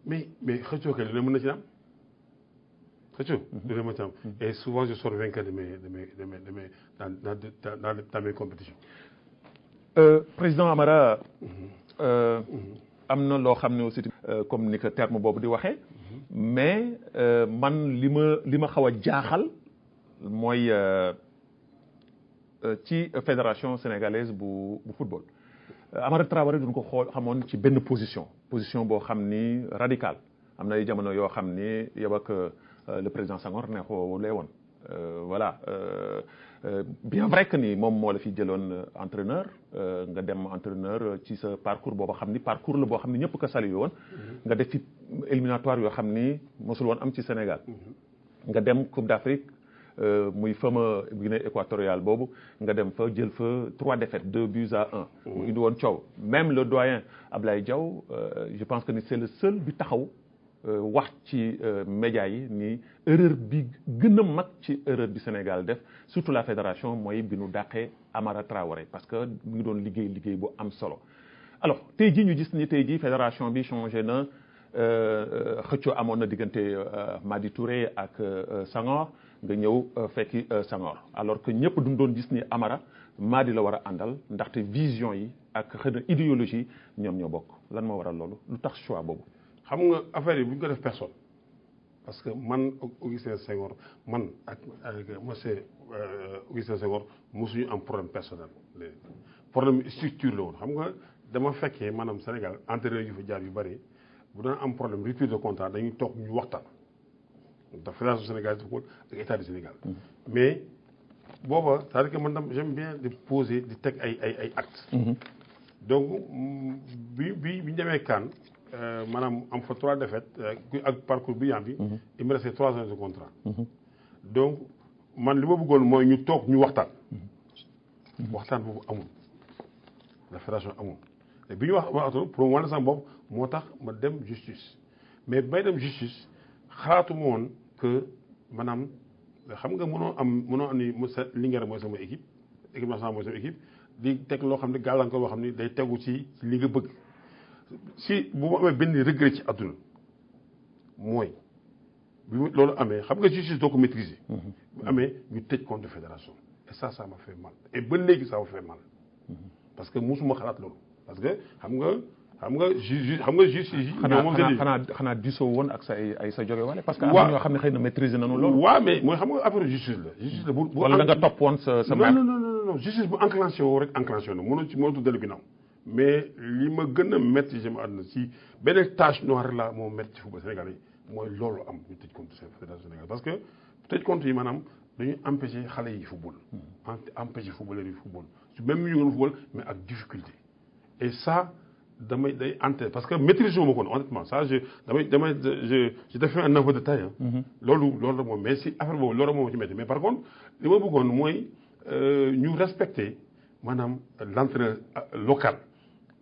mais xëccoo kay lu ne mën na ci am xëccoo. lu ne mën na ci am et souvent je sors vainqueur de mes dans mes compétitions. président Amara. am na loo xam ne aussi. comme ni ko terme boobu di waxee. mais man li ma xaw a jaaxal mooy ci fédération sénégalaise bu football. Amara Traoré duñ ko xamoon ci benn position boo xam ni radicale am na ay jamono yoo xam ni yow ak le président Senghor neexoo lee woon voilà bien vrai que ni moom moo la fi jëloon entraîneur nga dem entraîneur ci sa parcours booba xam ni parcours la boo xam ni ñëpp ko salué woon nga def ci éliminatoire yoo xam ni mosul woon am ci Sénégal nga dem Coupe d'Afrique muy fama Guinée équatoriale boobu nga dem fa jël fa 3 défaites 2 buts à 1 mu indi woon coow même le doyen Ablaye Diaw je pense que ni c'est le seul bi taxaw wax ci médias yi ni erreur bi gën a mag ci erreur bi Sénégal def surtout la fédération mooy bi nu dàqee Amara Traoré parce que mu ngi doon liggéey bu am solo alors tey jii ñu gis ni tey jii fédération bi changé na xëccoo amoon na diggante Madi Touré ak Senghor nga ñëw fekki Senghor alors que ñëpp duñ doon gis ni Amara Madi la war a àndal ndaxte vision yi ak xëy na idéologie ñoom ñoo bokk lan moo waral loolu lu tax choix boobu. xam nga affaire yi bu ñu ko def personne parce que man Augustin Senghor man ak monsieur Augustin Senghor mosuñu am problème personnel problème structure la woon xam nga dama fekkee maanaam Sénégal entraîneur yu fa jaar yu bëri bu daan am problème rupture de contrat dañuy toog ñu waxtaan ndax fédération sénégalaise de football ak état du Sénégal mais booba c'est-à-dire que man tam j'aime bien di poser di teg ay actes donc bi ñu demee CAN maanaam am fa 3 défaites ak parcours bi bi il me restait 3 ans de contrat donc man li ma bëggoon mooy ñu toog ñu waxtaan boobu amul la fédération amul te bi ñu waxatoon pour mu wane sama bopp moo tax ma dem justice mais bay dem justice xalaatu ma woon que maanaam xam nga mënoo am ni Linguère mooy sama équipe nationale mooy sama équipe di teg loo xam ne gàllankoor boo xam ne day tegu ci li nga bëgg si bu ma amee benn regret ci àdduna mooy bi loolu amee xam nga justice doo ko maîtriser. bu amee ñu tëj compte de fédération et ça m'a fait mal et ba léegi ça m'a fait mal parce que musuma xalaat loolu parce que xam nga justice yi. xanaa diisoo woon ak sa jóge wala parce que am na ñoo xam ne xëy na maîtriser nañu loolu. waaw mais mooy xam nga affaire justice la. bu wala da nga topp woon sa non justice bu enclenché woo rek enclenché na mënatu dellu ginnaaw mais li ma gën a métti ci ma àdduna si benn tache noire la moo métti ci football Sénégal yi mooy loolu am ñu tëj compte fédération Sénégal parce que tëj compte yi maanaam dañuy empêcher xale yi football. empêcher footballeur yi football même ñu ngi football mais ak difficulté et ça. day ante parce que maîtrise wu ma ko honnêtement ça je te fais un aveu de taille loolu la moom mais si affaire boobu loolu moom ci métti mais par contre li ma bëggoon mooy ñu respecter maanaam l'entraîneur local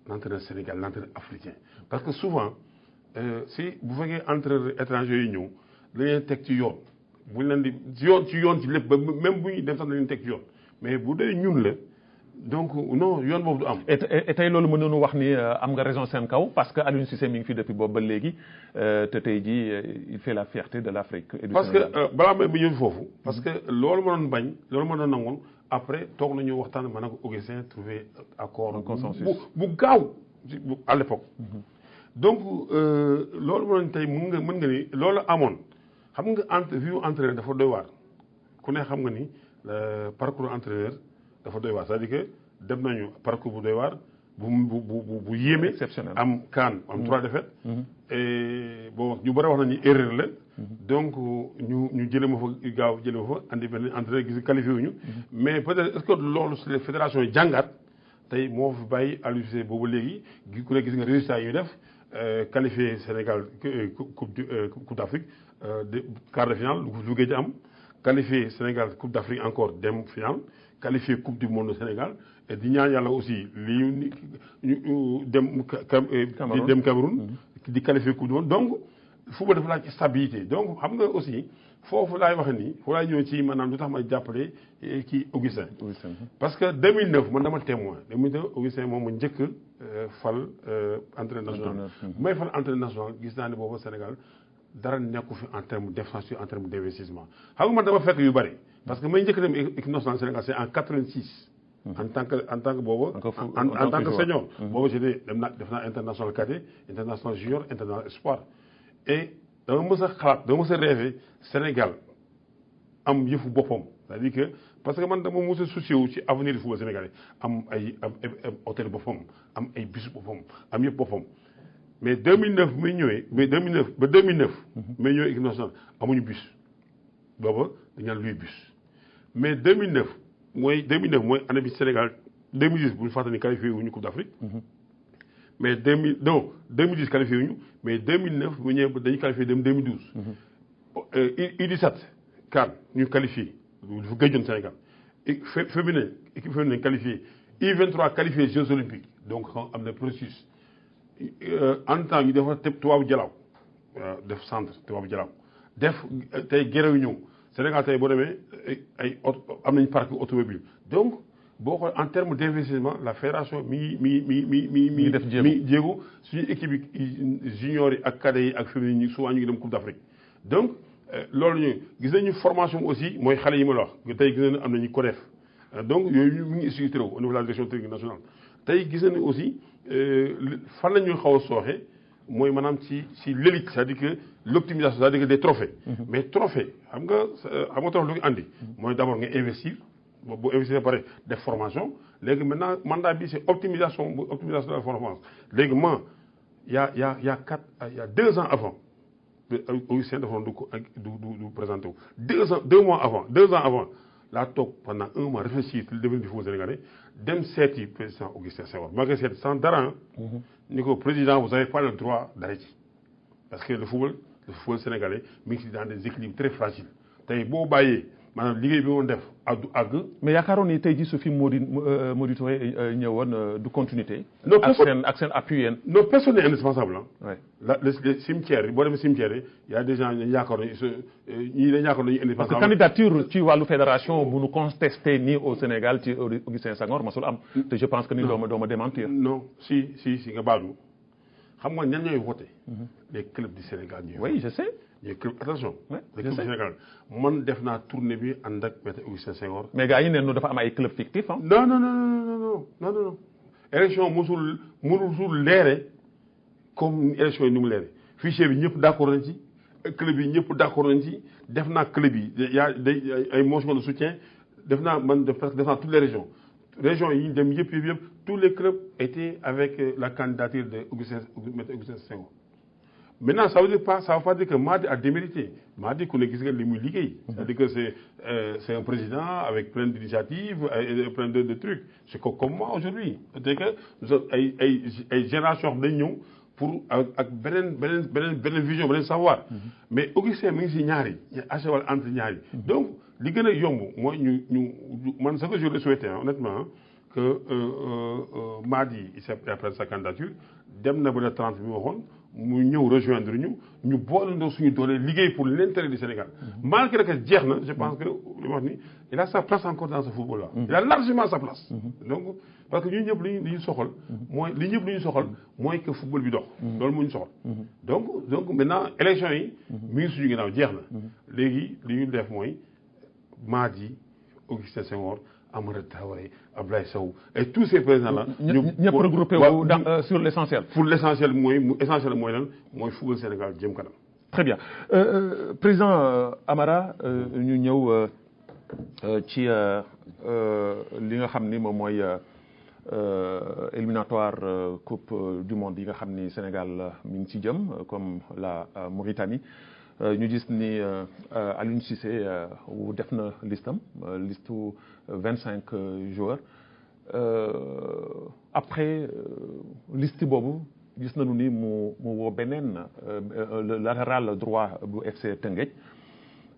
l'entraîneur Sénégal l'entraîneur africain parce que souvent si bu fekkee entraîneur étranger yi ñëw dañ leen teg ci yoon bu leen di ci yoon ci lépp ba même bu ñuy dem sax dañ leen teg ci yoon mais bu dee ñun la donc non yoon boobu du am. et tey loolu mënoonu wax ni am nga raison seen kaw parce que Aliou Cissé mi ngi fi depuis boobu ba léegi te tey jii il fait la fierté de l'Afrique et du parce Sénégal. que balaa may ñëw foofu. parce que loolu ma doon bañ loolu ma doon nangoon après toog nañu waxtaan ma ne ko Augustin trouver accord. un consensus bu gaaw à l'époque. donc loolu ma doon tey mën nga ni loolu amoon xam nga vie entraîneur dafa doy waar ku ne xam nga ni parcours entraîneur. dafa doy waar c'est-à-dire que dem nañu parcours bu doy waar bu yéeme. exceptionnel am CAN am 3 défaites. et bon ñu bëri wax nañu erreur la. donc ñu jëlee ma fa gaaw jëlee ma fa andi benn entraîneur gis qualifié wuñu mais peut-être est-ce que loolu si les fédérations yi jàngat tey moo fi bàyyi Aliou Cissé boobu léegi ku ne gis nga résultat yi ñu def qualifié Sénégal coupe d'Afrique quart de finale lu gëj am qualifié Sénégal coupe d'Afrique encore dem finale. qualifié coupe du monde au Sénégal et di ñaan yàlla aussi lii ñu dem Cameroun di qualifié coupe du monde donc football dafa laaj stabilité donc xam nga aussi foofu laay waxe nii foofu laay ñëw ci maanaam lu tax may jàppale kii Augustin parce que 2009 man dama témoin 2009 Augustin moom mu njëkk fal entraîneur national may fal entraîneur national gis naa ne boobu Sénégal dara nekku fi en terme d'infrastructure en terme d'investissement xam nga man dama fekk yu bëri parce que may njëkk dem équipe nationale Sénégal c'est en 86 en tant que boobu en tant que senior boobu j'étais def naa international cadet international junior international espoir et dama mës a xalaat dama mës a rêver Sénégal am yëfu boppam c'est-à-dire que parce que man dama mës a soucié wu ci avenir du football sénégalais am hôtel boppam am ay bus boppam am yëpp boppam mais 2009 may ñëwee mais 2009 may ñëwee équipe nationale amuñu bus booba dañu naan luy bus mais 2009 mooy année bi Sénégal 2010 bu ñu fàttali qualifié wuñu Coupe d'Afrique mais 2010 qualifié wuñu mais 2009 bu ñëwee dañuy qualifié dem 2012. U17 CAN ñu qualifié dafa gëjoon Sénégal équipe féminine qualifié U23 qualifié Jeux olympiques donc am na processus en temps ñu dafa tubaabu jalaaw def centre tubaabu jalaaw def tey gërëw ñëw Sénégal tey boo demee ay am nañ parc automobile donc boo xoolee en terme d'investissement la fédération mi def jéego suñu équipe yi juniors yi ak cadets yi ak féminines yi souvent ñu ngi dem Coupe d'Afrique donc loolu ñu gis nañu formation aussi mooy xale yi ma la wax tey gis nañu am nañu CODEF donc yooyu mu ngi institué au niveau de la direction technique nationale tey gis nañu aussi fan la ñuy xaw a sooxe mooy maanaam ci l'élite c'est-à-dire que l'optimisation c'est-à-dire que des trophées mais trophée xam nga trophée lu ko andi mooy d'abord nga investir boo investir ba pare def formation léegi maintenant mandat bi c'est optimisation de la performance léegi moi il y a 2 ans avant Augustin dafa du présenté wu 2 mois avant 2 ans avant laa toog pendant 1 mois réfléchir ci le devenir du football sénégalais dem seeti président Augustin Senghor ma koy seeti sans dara ni ko président vous avez pas le droit d'arrêter parce que le football sénégalais mi ngi ci dans des équilibres très fragiles tey boo bàyyee maanaam liggéey bi woon def àgg. mais yaakaaroon ni tey jii su fi Mody Touré ñëwoon du continuité. non ak seen appui yéen. non personne n'est indispensable ah. oui les cimetières yi boo demee cimetière yi y a des gens ñu yaakaar nañu ñii dañu yaakaar nañu indispensable. parce que candidature ci wàllu fédération bu nu contesté nii au Sénégal ci Augustin Senghor masul am. te je pense que ni doo ma démentir. non si nga baal ma xam nga ñan ñooy voté. les clubs du Sénégal ñooy. oui je sais. les clubs attention. oui les clubs du Sénégal man def naa tournée bi ànd ak maître Augustin Senghor. mais gars yi ne dafa am ay clubs fictifs ah. non. élection musul leere comme élection yi ni mu leere fichier bi ñëpp d'accord nañ ci club yi ñëpp d'accord nañ ci def naa club yi yaa ay motion de soutien def naa toutes les régions yi ñu dem yëpp tous les clubs étaient avec la candidature de maître Augustin Senghor. Maintenant, ça veut pas dire que Mady a démérité. Mady, qu'on gis nga li muy liggéey. C'est-à-dire que c'est un président avec plein d'initiatives, plein de trucs. C'est comme moi aujourd'hui. C'est-à-dire que nous avons ay génération dañ ñëw pour ak beneen vision beneen savoir. Mais Augustin mi ngi si ñaari à cheval entre ñaari. Donc li gën a yomb mooy ñu man ce que je le souhaitais honnêtement que Mady il s'est pris sa candidature dem na ba le 30 bi ma waxoon. mu ñëw rejoindre ñu boolandoo suñu doole liggéey pour l'intérêt du Sénégal. malgré que jeex na je pense que li ma wax ni il a sa place encore dans ce football là. il a largement sa place. donc parce que ñun ñëpp li ñu soxal. mooy que football bi dox. loolu moo ñu soxal. donc maintenant élection yi. mi ngi suñu ginnaaw jeex na. léegi li ñu def mooy Mady Augustin Senghor. Amara Traoré, Abdoulaye Sow et tous ces présidents-là. ñëpp regroupé wu sur l'essentiel. pour l'essentiel mooy lan mooy football Sénégal jëm kanam. très bien président Amara ñu ñëw ci li nga xam ni moom mooy éliminatoire coupe du monde yi nga xam ni Sénégal mi ngi ci jëm comme la Mauritanie. ñu gis ni Aliou Cissé def na listam listu 25 joueurs après liste boobu gis nañu ni mu woo beneen le latéral droit bu FC Teungueth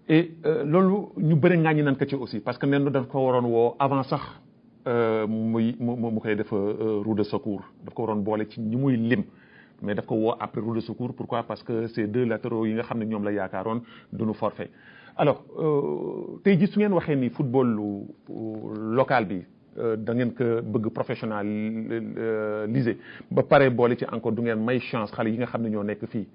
et loolu ñu bëri ŋàññi nañ ko ci aussi parce que nen dañ ko waroon woo avant sax mu koy def roue de secours daf ko waroon boole ci ñi muy lim. mais daf ko woo après roue de secours pourquoi parce que ces 2 latéraux yi nga xam ne ñoom la yaakaaroon duñu forfait alors tey jii su ngeen waxee ni football local bi da ngeen ko bëgg professionnaliser ba pare boole ci encore du ngeen may chance xale yi nga xam ne ñoo nekk fii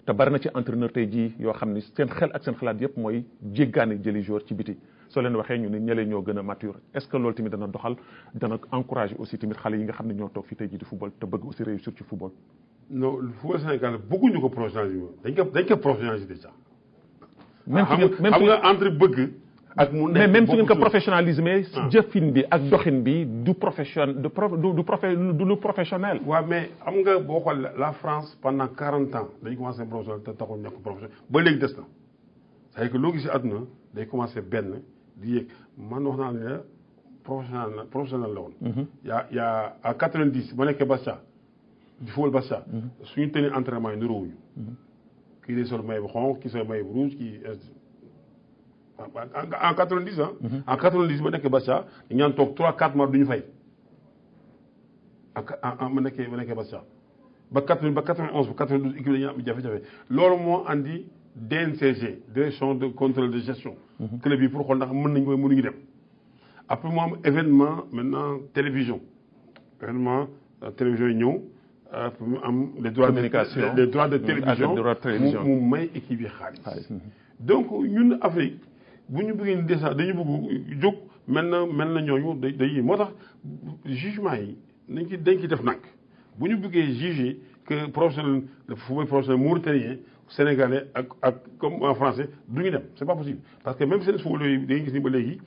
te bari na ci entraîneur tey jii yoo xam ni seen xel ak seen xalaat yëpp mooy jéggaane jëli joueur ci biti soo leen waxee ñu ne ñële ñoo gën a mature est-ce que loolu tamit dana doxal dana encourager aussi tamit xale yi nga xam ne ñoo toog fii tey jii di football te bëgg aussi réussir ci football. non le football Sénégal bëgguñu ko professionnaliser dañ ko professionnaliser déjà. même xam nga entre bëgg ak mu nekk mais même su ngeen ko professionnaliser jëfin bi ak doxin bi du lu professionnel. waaw mais xam nga boo xool la France pendant 40 ans dañu commencé professionnel te taxul nekk professionnel ba léegi des na c'est-à-dire que loo gis àdduna day commencé benn di yéeg man wax naa ne professionnel la woon. y a à 90 ba nekkee Bastia di football Bastia suñu tenue entraînement yi niroowuñu. kii day sol maillot bu xonq kii sol maillot bu rouge kii en 90 ah. en 90 ba nekkee Bastia ñu ñaan toog 3-4 mois du ñu fay. ma nekkee Bastia ba 91 ba 92 équipe dañuy am jafe-jafe loolu moo andi DNCG direction de contrôle de gestion. club yi pour xool ndax mën nañu ko mënuñu dem. après mu am événement maintenant télévision yi ñëw. pour mu am les droits de télévision mu may équipe yi xaalis. donc ñun Afrique bu ñu bëggee déjà dañu bëgg jóg mel na ñooñu day moo tax jugement yi dañ ci def nag bu ñu bëggee juger que professionnel le football professionnel mauritanien sénégalais ak comme en français du ñu dem c'est pas possible parce que même seen football yooyu dañuy gis ni ba léegi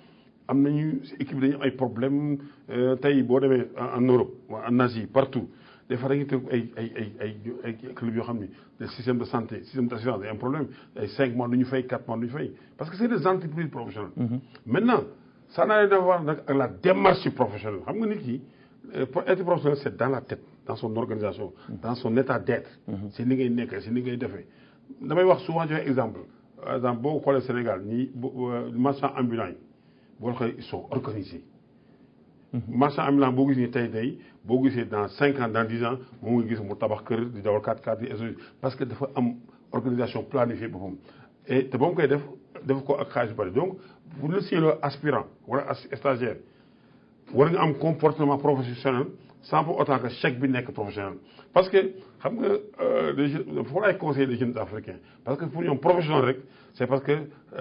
am nañu équipe dañu ay problème tey boo demee en Europe en Asie partout des fois dañuy teg ay club yoo xam ni le système de santé système d'assurance day am problème ay 5 mois du ñu fay 4 mois du ñu fay parce que c'est des entreprises professionnelles. Maintenant ça n'a rien à voir nag ak la démarche professionnelle xam nga nit ki pour être professionnel c'est dans la tête dans son organisation dans son état d'être c'est ni ngay nekkee c'est ni ngay defee damay wax souvent joxe exemple par exemple boo xoolee Sénégal ñi marchands ambulants yi boo xoolee ils sont organisés marchand ambulant boo gis ni tey boo gisee dans 5 ans dans 10 ans moom nga gis mu tabax kër di dawal 4x4 di parce que dafa am organisation planifiée boppam et te ba mu koy def ko ak xaalis bari donc pour le signer aspirant wala stagiaire war nga am comportement professionnel sans pour autant que chèque bi nekk professionnel parce que xam nga foo lay conseiller les jeunes africains parce que pour ñoom professionnel rek c'est parce que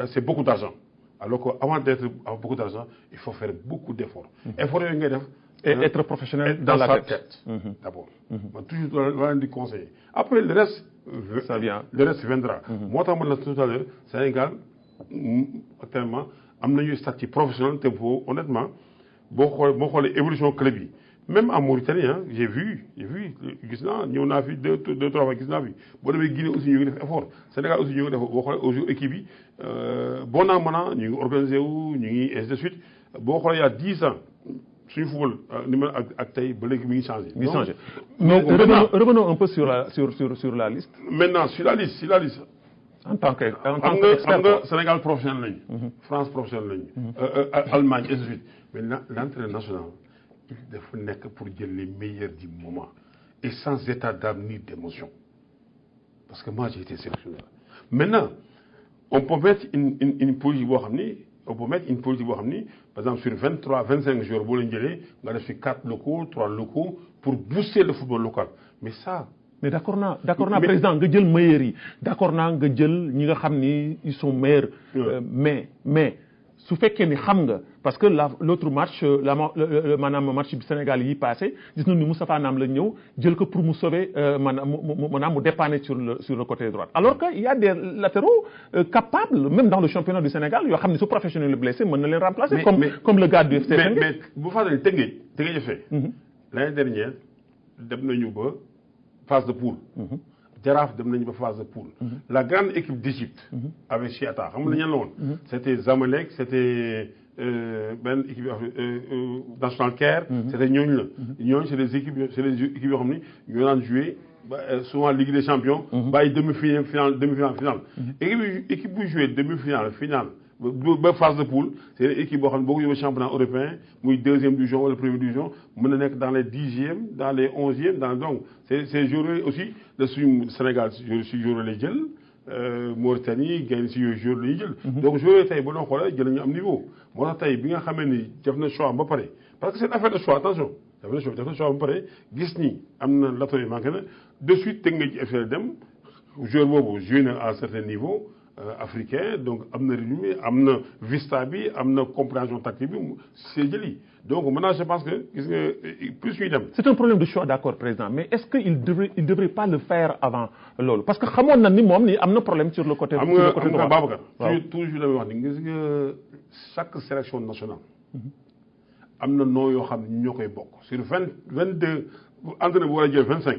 c'est beaucoup d'argent alors qu'avant d'être avec beaucoup d'argent il faut faire beaucoup d'efforts efforts yooyu ngay def et être professionnel dans la tête d'abord man toujours la leen di conseiller après le reste ça vient le reste viendra moo tax man la tout à l'heure Sénégal actuellement am nañu statut professionnel te boo honnêtement boo xoolee évolution club yi même en Mauritanie hein j'ai vu gis naa ñëw naa fi deux trois fois gis naa fi boo demee Guinée aussi ñu ngi def effort Sénégal aussi ñu ngi def boo xoolee aujourd'hui équipe yi bon an mana ñu ngi organisé wu ñu ngi ainsi de suite boo xoolee il y a 10 ans suñu football numéro ak tey ba léegi mi ngi changé. mi ngi changé mais revenons un peu sur la liste. maintenant sur la liste en tant que xam nga Sénégal professionnel lañu. France professionnel lañu. Allemagne ainsi de suite mais l'entraîneur national il dafa nekk pour jël les meilleurs du moment et sans état d'âme ni d'émotion parce que moi j'ai été sélectionneur maintenant on peut mettre une politique boo xam ni par exemple sur 25 jours boo leen jëlee nga def fi 4 locaux 3 locaux pour booster le football local mais ça. mais d'accord naa président nga jël meilleurs yi d'accord naa nga jël ñi nga xam ni ils sont meilleurs. mais su fekkee ni xam nga parce que l'autre match maanaam match bi Sénégal yi passé gis nañu ni Moustapha Nam la ñëw jël ko pour mu sauver maanaam mu dépanner sur le côté droit alors que il y a des latéraux capables même dans le championnat du Sénégal yoo xam ne su professionnel le blessé mën na leen remplacer. comme le gars du FC Teungueth. mais bu fàttali Teungueth fait l'année dernière dem nañu ba phase de poule. Jaraaf dem nañu ba phase de poule. La grande équipe d'Égypte. avec Chiata xam nga ñan la woon. c'était Zamalek c'était benn équipe National Caire. c'était ñooñu la. ñooñu c'est des équipes yoo xam ni ñoo daan jouer souvent Ligue des Champions. bàyyi demi-finale finale. équipe bu jouer demi-finale finale ba phase de poule c'est une équipe boo xam ne boo ko yóbbee championnat européen muy 2e division wala 1re division mën na nekk dans les 10e dans les 11e donc c'est joueurs aussi de suñu Sénégal si joueurs lay jël Mauritanie Guinée si yooyu joueurs lay jël. donc joueurs tey ba doon xoolee jël nañu am niveau moo tax tey bi nga xamee ni def na choix ba pare parce que c'est une affaire de choix attention def na choix ba pare gis ni am na latéraux yi manqué na de suite teg nga ci FC dem joueur boobu joué na à un certain niveau. Africain donc am na renommée am na vista bi am na compréhension tactique bi c'est jëli donc maintenant je pense que gis nga plus ñuy dem. c'est un problème de choix d'accord président mais est-ce que il devrait pas le faire avant loolu parce que xamoon na ni moom ni am na problème sur le côté. am nga Babacar. toujours damay wax ni gis nga chaque sélection nationale. am na noo yoo xam ne ñoo koy bokk sur 22 entraîneur bu war a jël 25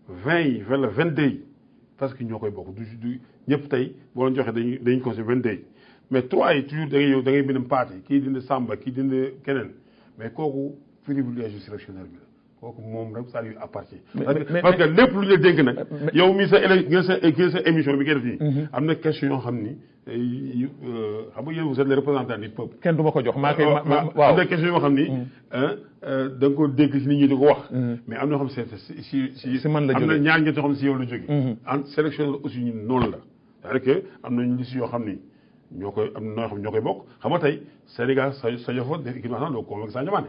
20 yi wala 22 yi parce que ñoo koy bokk du ñëpp tey boo leen joxee dañuy conseillé 22 mais 3 yi toujours da ngay bind Pathé kii dindi Samba kii dindi keneen mais kooku privilège sélectionneur bi la kooku moom rek ça lui appartient. parce que lépp lu ñu la dénk nag. yow mii sa émission bi ngay def nii. am na question yoo xam ni xam nga yéen vous êtes les représentants du peuple. kenn du ma ko jox maa koy waaw am na question yoo xam ni. da nga ko dégg si nit ñi di ko wax. mais am na yoo xam ne si man la jógee am na ñaar ñett yoo xam ne si yow la jógee. en sélectionneur aussi ñun noonu la. c'est-à-dire que am nañu liste yoo xam ni ñoo koy am na ñoo xam ñoo koy bokk xam nga tey Sénégal sa yofo def équipe nationale doo convoqué Sadio Mané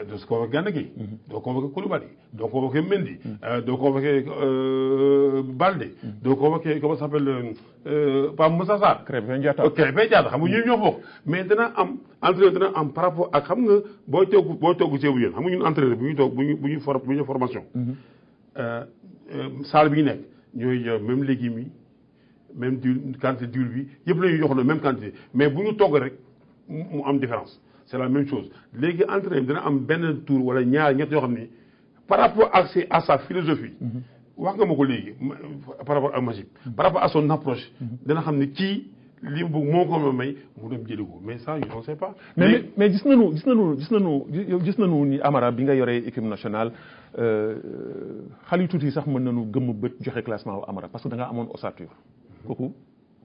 doo convoqué Gana Gueye doo convoqué Koulibaly doo convoqué Mendy doo convoqué Baldé doo convoqué comment ça s'appelle Pape Moussa Sarr Krépin Diatta xam nga ñun ñoo bokk mais dana am entraîneur dana am par rapport ak xam nga booy togg ceebu jën xam nga ñun entraîneur bu ñuy formation salle bi ñu nekk ñooy même légumes yi même diwle quantité d'huile bi yëpp la ñuy jox la même quantité mais bu ñu togg rek mu am différence c'est la même chose léegi entraîneur dina am benn tour wala ñaar ñett yoo xam ni par rapport à sa philosophie wax nga ma ko léegi par rapport à Magib par rapport à son approche dina xam ni kii li mu bëgg moo ko may mu dem jëli ko mais ça on sait pas. mais gis nañu ni Amara bi nga yoree équipe nationale xale yu tuuti sax mën nañu gëmm bët joxe classement wu Amara parce que da nga amoon ossature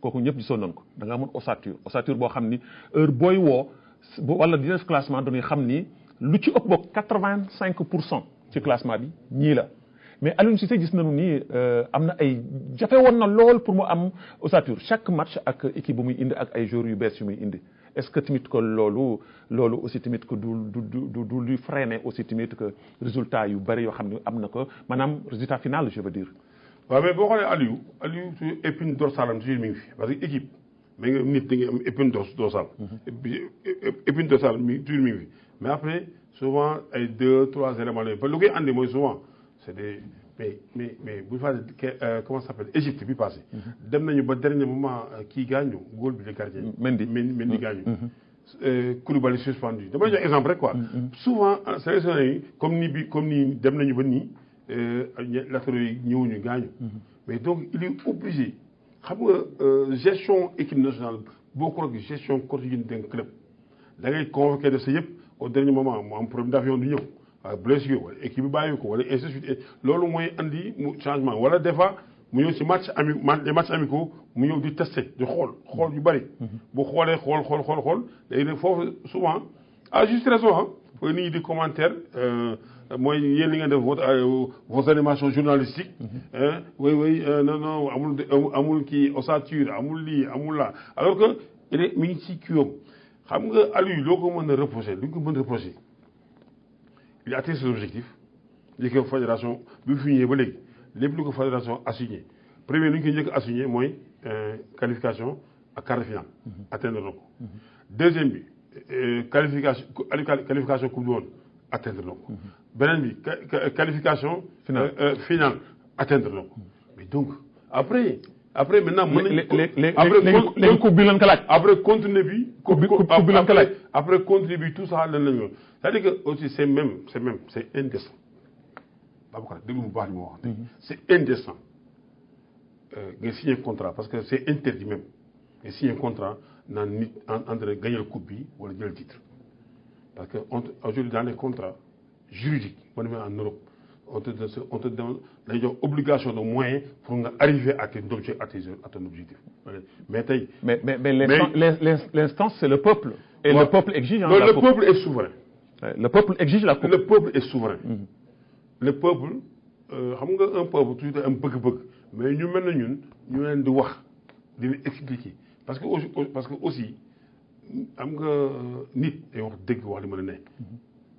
kooku ñëpp gisoon nañu ko da nga amoon ossature boo xam ni heure booy woo wala di def classement dañuy xam ni lu ci ëpp boog 85% ci classement bi ñii la. mais Aliou Cissé gis nañu ni am na ay jafe woon na lool pour mu am ossature chaque match ak équipe bu muy indi ak ay joueurs yu bees yu muy indi est-ce que tamit que loolu aussi tamit que du luy freiner aussi tamit que résultat yu bëri yoo xam ne am na ko maanaam résultat final je veux dire. waaw mais boo xoolee Aliou su épine dorsale am toujours mi ngi fi parce que équipe mais nga nit da ngay am épine dorsale. épine dorsale toujours mi ngi fi mais après souvent ay 2-3 éléments la ba lu koy andi mooy souvent. c'est des mais bu ñu fàttali comment ça s'appelle Égypte bi passé. dem nañu ba dernier moment kii gaañu góol bi le gardien. Mendy gaañu. Koulibaly suspendu damay jox exemple rek quoi. souvent sélectionneurs yi comme nii dem nañu ba nii latéraux yi ñëwuñu gaañu. mais donc il est obligé xam nga gestion équipe nationale bokkul ak gestion quotidienne d'un club da ngay convoqué de sa yëpp au dernier moment mu am problème d'avion du ñëw. waaw blessure wala équipe bi bàyyi ko wala ainsi de suite loolu mooy andi mu changement wala des fois mu ñëw si les matchs amicaux mu ñëw di tester di xool yu bëri. bu xoolee xool léegi nag foofu souvent à juste raison nit ñi di commentaire mooy yéen li ngeen def vos animations journalistiques. oui non amul kii ossature amul lii amul laa alors que mi ngi ci kii xam nga Aliou loo ko mën a reprocher lu ko mën a reprocher. il a atteint ses objectifs li ko fédération bi fi ñëwee ba léegi lépp lu ko fédération assigné premier lu ñu koy njëkk assigné mooy qualification ak quart de finale atteindre na ko deuxième bi qualification coupe du monde atteindre na ko beneen bi qualification finale atteindre na ko mais donc après maintenant mën nañu léegi coupe bi lan ko laaj après contenu bi coupe bi lan ko laaj après contenu bi tout ça lan lañu c'est-à-dire que aussi c'est indécent Babacar déglu mu baax li ma wax c'est indécent nga signer contrat parce que c'est interdit même nga signer contrat naan nit entre gagner coupe bi wala jël titre parce que aujourd'hui dans les contrats juridiques boo demee en Europe on te donne dañuy jox obligation de moyens pour nga arriver à ton objectif mais tey mais l'instance c'est le peuple et le peuple exige le peuple est souverain. Le peuple exige la coupe. Le peuple est souverain. Le peuple xam nga un peuple toujours am bëgg-bëgg mais ñu mel na ñun ñu leen di wax di leen expliquer parce que aussi am nga nit day wax dëgg wax li mën a ne.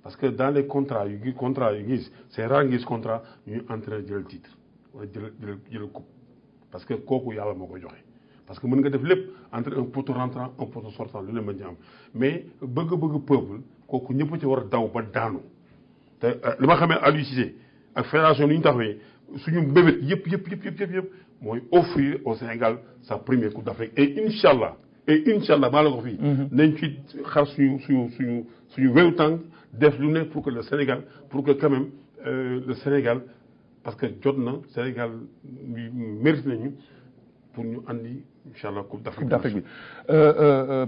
parce que dans les contrats yu gis c'est rare ngis contrat ñuy entraîner jël titre wala jël coupe parce que kooku yàlla moo koy joxe. parce que mën nga def lépp entre un poteau rentrant un poteau sortant lu ne mën ci am mais bëgg peuple kooku ñëpp ci war a daw ba daanu te li ma xamee Aliou Cissé ak fédération ni ñu taxawee suñu mbébét yëpp mooy offrir au Sénégal sa première coupe d'Afrique et incha allah maa la ko fii. nañ ci xar suñu wewu tànk def lu ne pour que le Sénégal pour que quand même le Sénégal parce que jot na Sénégal mérite nañu pour ñu andi incha allah coupe d'Afrique bi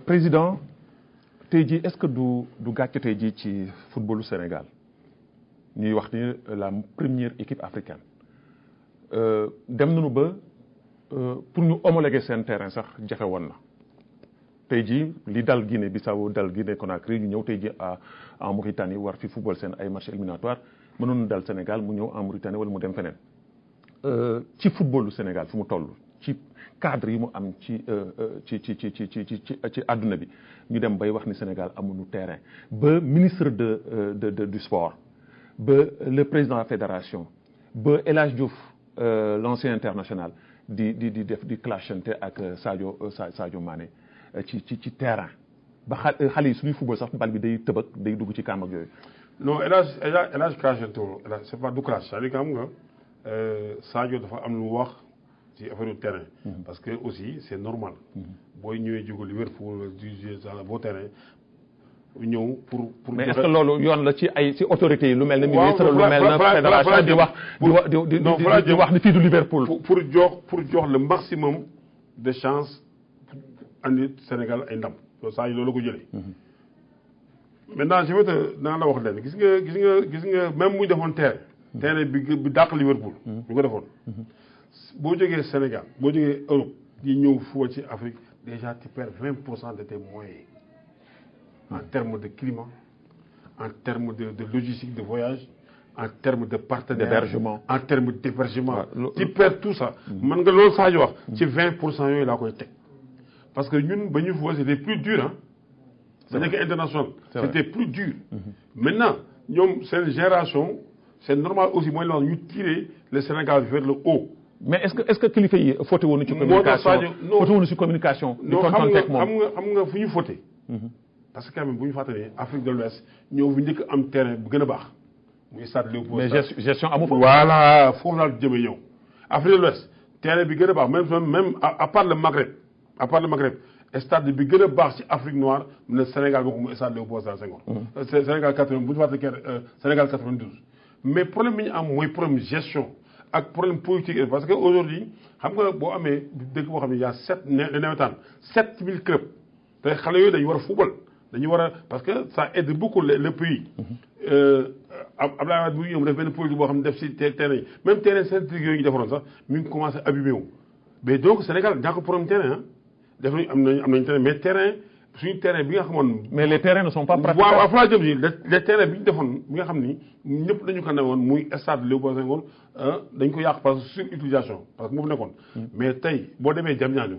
président tey jii est-ce que du gàcce tey jii ci footballu Sénégal ñuy wax ni la première équipe africaine dem nañu ba pour ñu homologuer seen terrain sax jafe woon na tey jii li dal Guinée Bissau dal Guinée Conakry ñu ñëw tey jii en Mauritanie war fi football seen ay match éliminatoire mënoon dal Sénégal mu ñëw en Mauritanie wala mu dem feneen ci footballu Sénégal fu mu toll ci cadre yi mu am ci àdduna bi ñu dem bay wax ni Sénégal amuñu terrain ba ministre du sport ba le président de la fédération ba El Hadj Diouf l'ancien international di clashante ak Sadio Mané ci terrain ba xale yi suñuy football sax bal bi day tëbak day dugg ci kàmb ak yooyu. non El Hadj clashante c'est pas du clash c'est-à-dire que xam nga Sadio dafa am lu wax ci affaire terrain. Parce que aussi c'est normal. booy ñëwee jóge Liverpool du beau terrain ñëw pour. mais est-ce que loolu yoon la ci ay ci autorités yi lu mel ne ministre lu mel ne fédération di wax ni fii du Liverpool. pour jox le maximum de chance andi Sénégal ay ndam saa yi loolu ko jëlee. maintenant je vais te naa la wax leen gis nga même bu ñu defoon terrain bi dàq Liverpool. bu ko defoon. boo jógee Sénégal boo jógee Europe di ñëw foo ci Afrique déjà tu perds 20% de tes moyens en termes de climat en termes de logistique de voyage en termes de partenaires d'hébergement en termes d'hébergement tu perds tout ça. man nga loolu Sadio wax ci 20% yooyu laa koy teg parce que ñun ba ñu foo c'était plus dur ba nekk international c'était plus dur. maintenant ñoom seen génération c'est normal aussi mooy la ñu tirer le Sénégal vers le haut. mais est-ce que kilifa yi fauté woonu ci communication fauté woonu ci communication. non xam nga fu ñu fauté. parce que quand même bu ñu fàttalee Afrique de l'Ouest ñoo fi njëkk am terrain bu gën a baax muy stade Léopold. mais gestion amu fa. voilà foofu laa jëmee ñëw Afrique de l'Ouest terrain bi gën a baax même à part le Maghreb stade bi gën a baax ci Afrique noire mu ne Sénégal bokk mu stade Léopold Sédar Senghor. Sénégal 80 bu ñu fàttalee Sénégal 92. mais problème bi ñu am mooy problème gestion ak problème politique parce que aujourd'hui xam nga boo amee dëkk boo xam ne y a 7000 clubs te xale yooyu dañu war a football dañu war a parce que ça aide beaucoup le pays. Abdoulaye Wade bu ñu ñëw def benn politique boo xam ne def si terrain yi même terrain synthétique yooyu ñu defaroon sax mi ngi commencé abîmer wu. mais donc Sénégal ñàkk problème terrain def nañu am nañu terrain mais terrain suñu terrain bi nga xamoon. mais les terrains ne sont pas praticables. waaw fa laa jëm si les terrains bi ñu defoon bi nga xam ni ñëpp dañu ko newoon muy stade Léopold Senghor dañ ko yàq parce que surutilisation parce que moo fi nekkoon. mais tey boo demee Diamniadio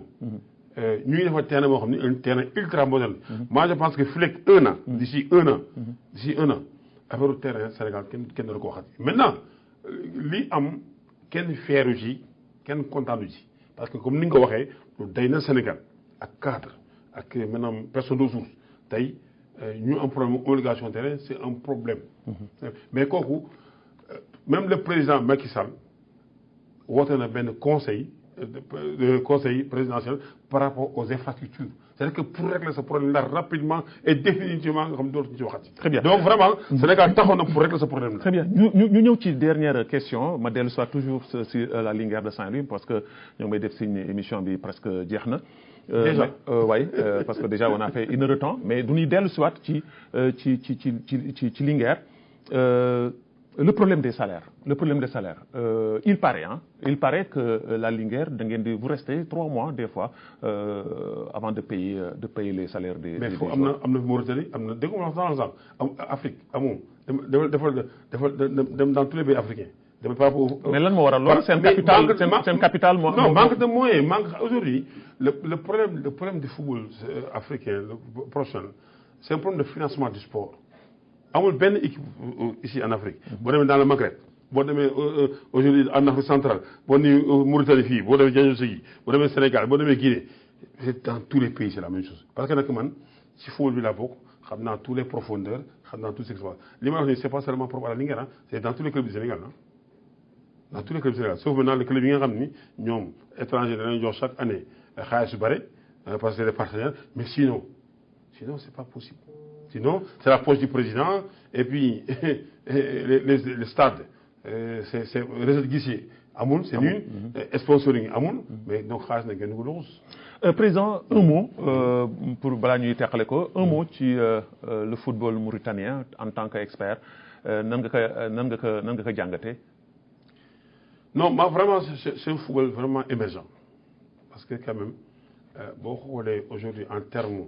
ñu ngi defar terrain boo xam ni un terrain ultra moderne. moi je pense que fii léegi d'ici un an affaire terrain Sénégal kenn du ko waxati. maintenant li am kenn feeru ci kenn kontaanu ci parce que comme ni nga ko waxee lu day na Sénégal ak cadre ak maintenant personne ressource tey ñu am problème obligation terrain c'est un problème. mais kooku même le président Macky Sall woote na benn conseil présidentiel par rapport aux infrastructures c'est-à-dire que pour régler ce problème là rapidement et définitivement nga xam dootuñu ci waxati. très bien donc vraiment Sénégal taxaw na pour régler ce problème là. très bien ñu ñëw ci dernière question ma dellu soit toujours sur la Linguère de Saint-Louis parce que ñoo ngi may def signe émission bi presque jeex na. déjà oui parce que déjà on a fait 1 heure de temps mais du ñuy dellu soit ci Linguère. Le problème des salaires il paraît que la Linguère da ngeen di vous restez 3 mois des fois avant de payer les salaires des. mais foofu am na Mauritanie am na dégg nga wax dans Afrique amoo dem dans tous les pays africains. mais lan moo waral loolu seen capital moo. non manque de moyens aujourd'hui le problème du football africain le professionnel c'est un problème de financement du sport. amul benn équipe ici en Afrique boo demee dans le Maghreb boo demee aujourd'hui en Afrique centrale boo demee Mauritanie fii boo demee Djamena boo demee Sénégal boo demee Guinée c'est dans tous les pays c'est la même chose parce que nag man ci football bi laa bokk xam naa tous les profondeurs xam naa tout ce qui se passe li may wax nii c'est pas seulement propre à la Linguère c'est dans tous les clubs du Sénégal dans tous les clubs du Sénégal sauf maintenant les clubs yi nga xam ni ñoom étranger danañ jox chaque année xaalis su bare parce que c'est des partenaires mais sinon c'est pas possible. Sinon, c'est la poche du président et puis les stades, c'est recette guissier. Amoul, c'est nul. Sponsoring, Amoul. Mais donc, xaalis nañ kenn du ko luxus. Président, un mot pour balaa ñuy teqale ko un mot ci le football mauritanien en tant qu'expert nan nga ko jàngatee. non vraiment c'est un football vraiment émergent parce que quand même boo xoolee aujourd'hui en termes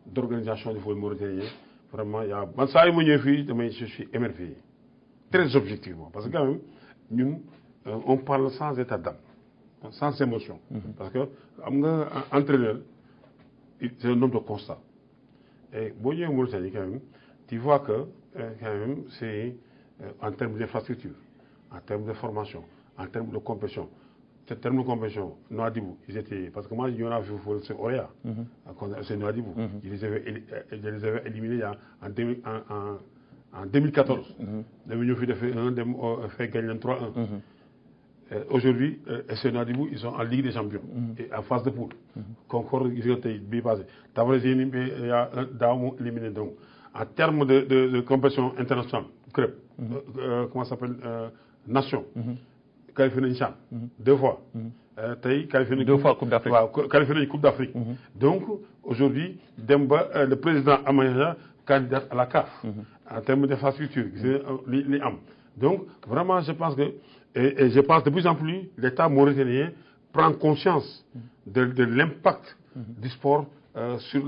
d'organisation du football mauritanien vraiment y a man saa yu ma ñëwee fii je suis émerveillé très objectivement parce que quand même ñun on parle sans état d'âme sans émotion. parce que am nga entraîneur c'est un homme de constat et boo ñëwee Mauritanie quand même tu vois que quand même c'est en termes d'infrastructure en termes de formation en termes de compétition. En termes de compétition, Nouadhibou, ils étaient. Parce que moi, il y en a vu c'est Orea. C'est Nouadhibou. Je les avais éliminés en 2014. Nous avons fait gagner 3-1. Aujourd'hui, SC Nouadhibou, ils sont en Ligue des Champions et en phase de poule. Concorde, ils ont été passé. Tavrezini, il y a Daou éliminé. Donc, en termes de compétition internationale, club, comment ça s'appelle, nation, qualifié une chambre, 2 fois. Qualifié 2 fois Coupe d'Afrique. Qualifié une Coupe d'Afrique. Donc, aujourd'hui, Demba, le président Amaya, candidat à la CAF, en termes d'infrastructure, les am. Donc, vraiment, je pense que, et je pense de plus en plus, l'État mauritanien prend conscience de l'impact du sport sur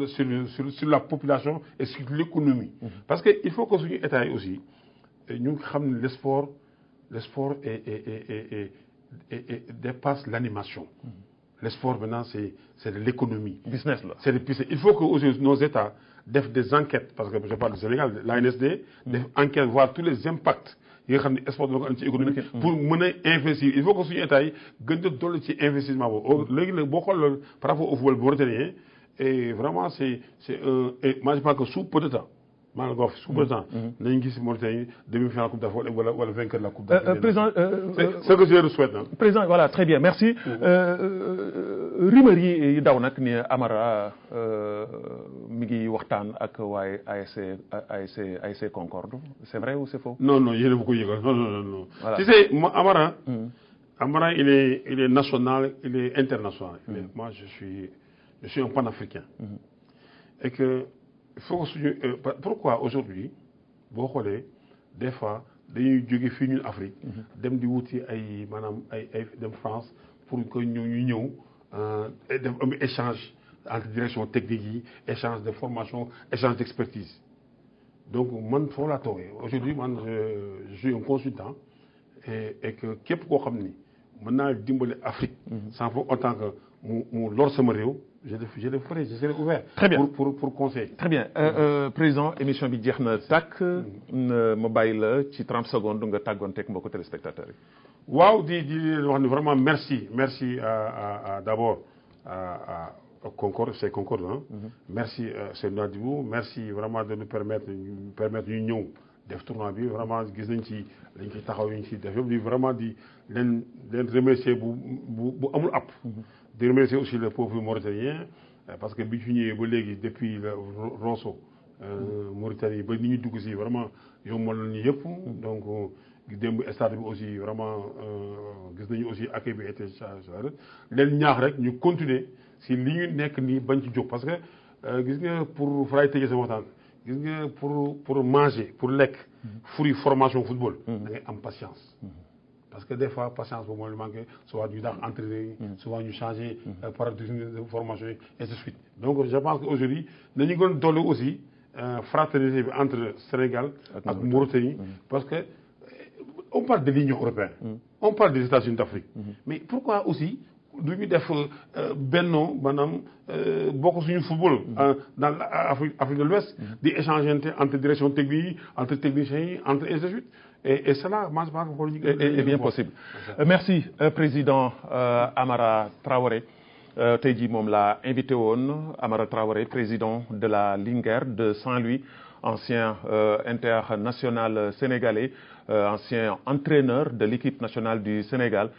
la population et sur l'économie. Parce qu'il faut que l'État aussi, nous savons que le sport dépasse l'animation. Le sport maintenant, c'est de l'économie. Business là. C'est le business. Il faut que nos États fassent des enquêtes, parce que je parle du Sénégal, l'ANSD, des enquêtes, voir tous les impacts. Il faut pour mener investir. Il faut que suñu état yi gën a dolli ci investissement boobu. léegi nag boo xool par rapport au football mauritanien et vraiment c'est moi je pense que sous peu de temps maa ngi ko wax sous peu de temps nañu gis Mauritanie demi-finale Coupe d'Afrique wala vainqueur de la Coupe d'Afrique. Président c'est ce que je le souhaite. Président voilà très bien merci. rumeur yi daw nag ni Amara mi ngi waxtaan ak waaye ASC Concorde c'est vrai ou c'est faux? Non yéen a ma ko yëgal non. Voilà. Tu sais Amara. Amara il est national, il est international. Moi je suis un panafricain. Et que il faut que pourquoi aujourd'hui boo xoolee des fois dañuy jóge fii ñun Afrique dem di wuti ay maanaam ay dem France pour que ñu ñëw def am échange entre direction technique yi échange de formation échange d'expertise. Donc man foofu laa toogee aujourd'hui man je suis un consultant et que képp koo xam ni mën naa dimbali Afrique sans pour autant que mu lor sama réew je le ferai, je serai ouvert. Très bien. Pour conseil. Très bien. Président, émission bi jeex na tàkk ma bàyyi la ci 30 secondes nga tàggoonteeg mbokku téléspectateurs yi. waaw di wax ni vraiment merci d'abord à Concorde, c'est Concorde hein. Merci c'est Nouadhibou, merci vraiment de nous permettre ñu ñëw def tournoi bi vraiment gis nañ ci lañ ci taxaw ñu ci def yëpp di vraiment di leen remercier bu amul app. De remercier aussi le peuple mauritanien parce que bi ñu ñëwee ba léegi depuis le Rosso Mauritanie ba ni ñu dugg si vraiment yombal nañu yëpp donc démb stade bi aussi vraiment gis nañu aussi accueil bi été chargé leen ñaax rek ñu continuer si li ñu nekk nii bañ ci jóg parce que gis nga pour fay tëjee sama waxtaan gis nga pour manger pour lekk fruit formation football da ngay am patience. Parce que des fois, patience pour moi, il manque, soit du temps entraîné, souvent du changer, paradigme de formation, et ainsi de suite. Donc, je pense qu'aujourd'hui, nous avons aussi fraternité entre Sénégal et Mauritanie, parce que on parle de l'Union européenne, on parle des États-Unis d'Afrique. Mais pourquoi aussi, nous avons benno, madame, beaucoup de football dans l'Afrique de l'Ouest, des échanges entre directions techniques, entre techniciens, entre ainsi de suite. Et cela, moi, je pense que est bien possible. Merci, Président Amara Traoré. Tey jii moom laa invité woon Amara Traoré, président de la Linguère de Saint-Louis, ancien international sénégalais, ancien entraîneur de l'équipe nationale du Sénégal,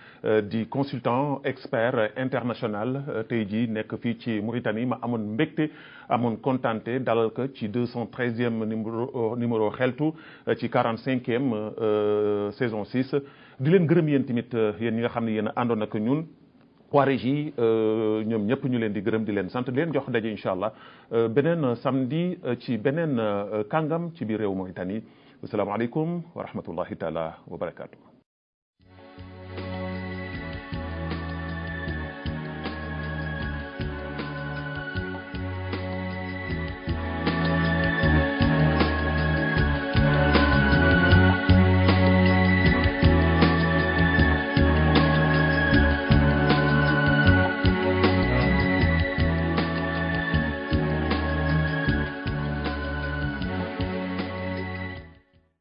di consultant expert international tey jii nekk fii ci Mauritanie ma amoon mbégte amoon contenté dalal ko ci 213e numéro xeltu ci 45e saison 6 di leen gërëm yéen tamit yéen ñi nga xam ne yéen a àndoon ak ñun waa régie ñoom ñëpp ñu leen di gërëm di leen sant di leen jox daje incha allah beneen samedi ci beneen kàngam ci biir réew Mauritanie asalaamaaleykum wa rahmatullahi taala wa barakaatu.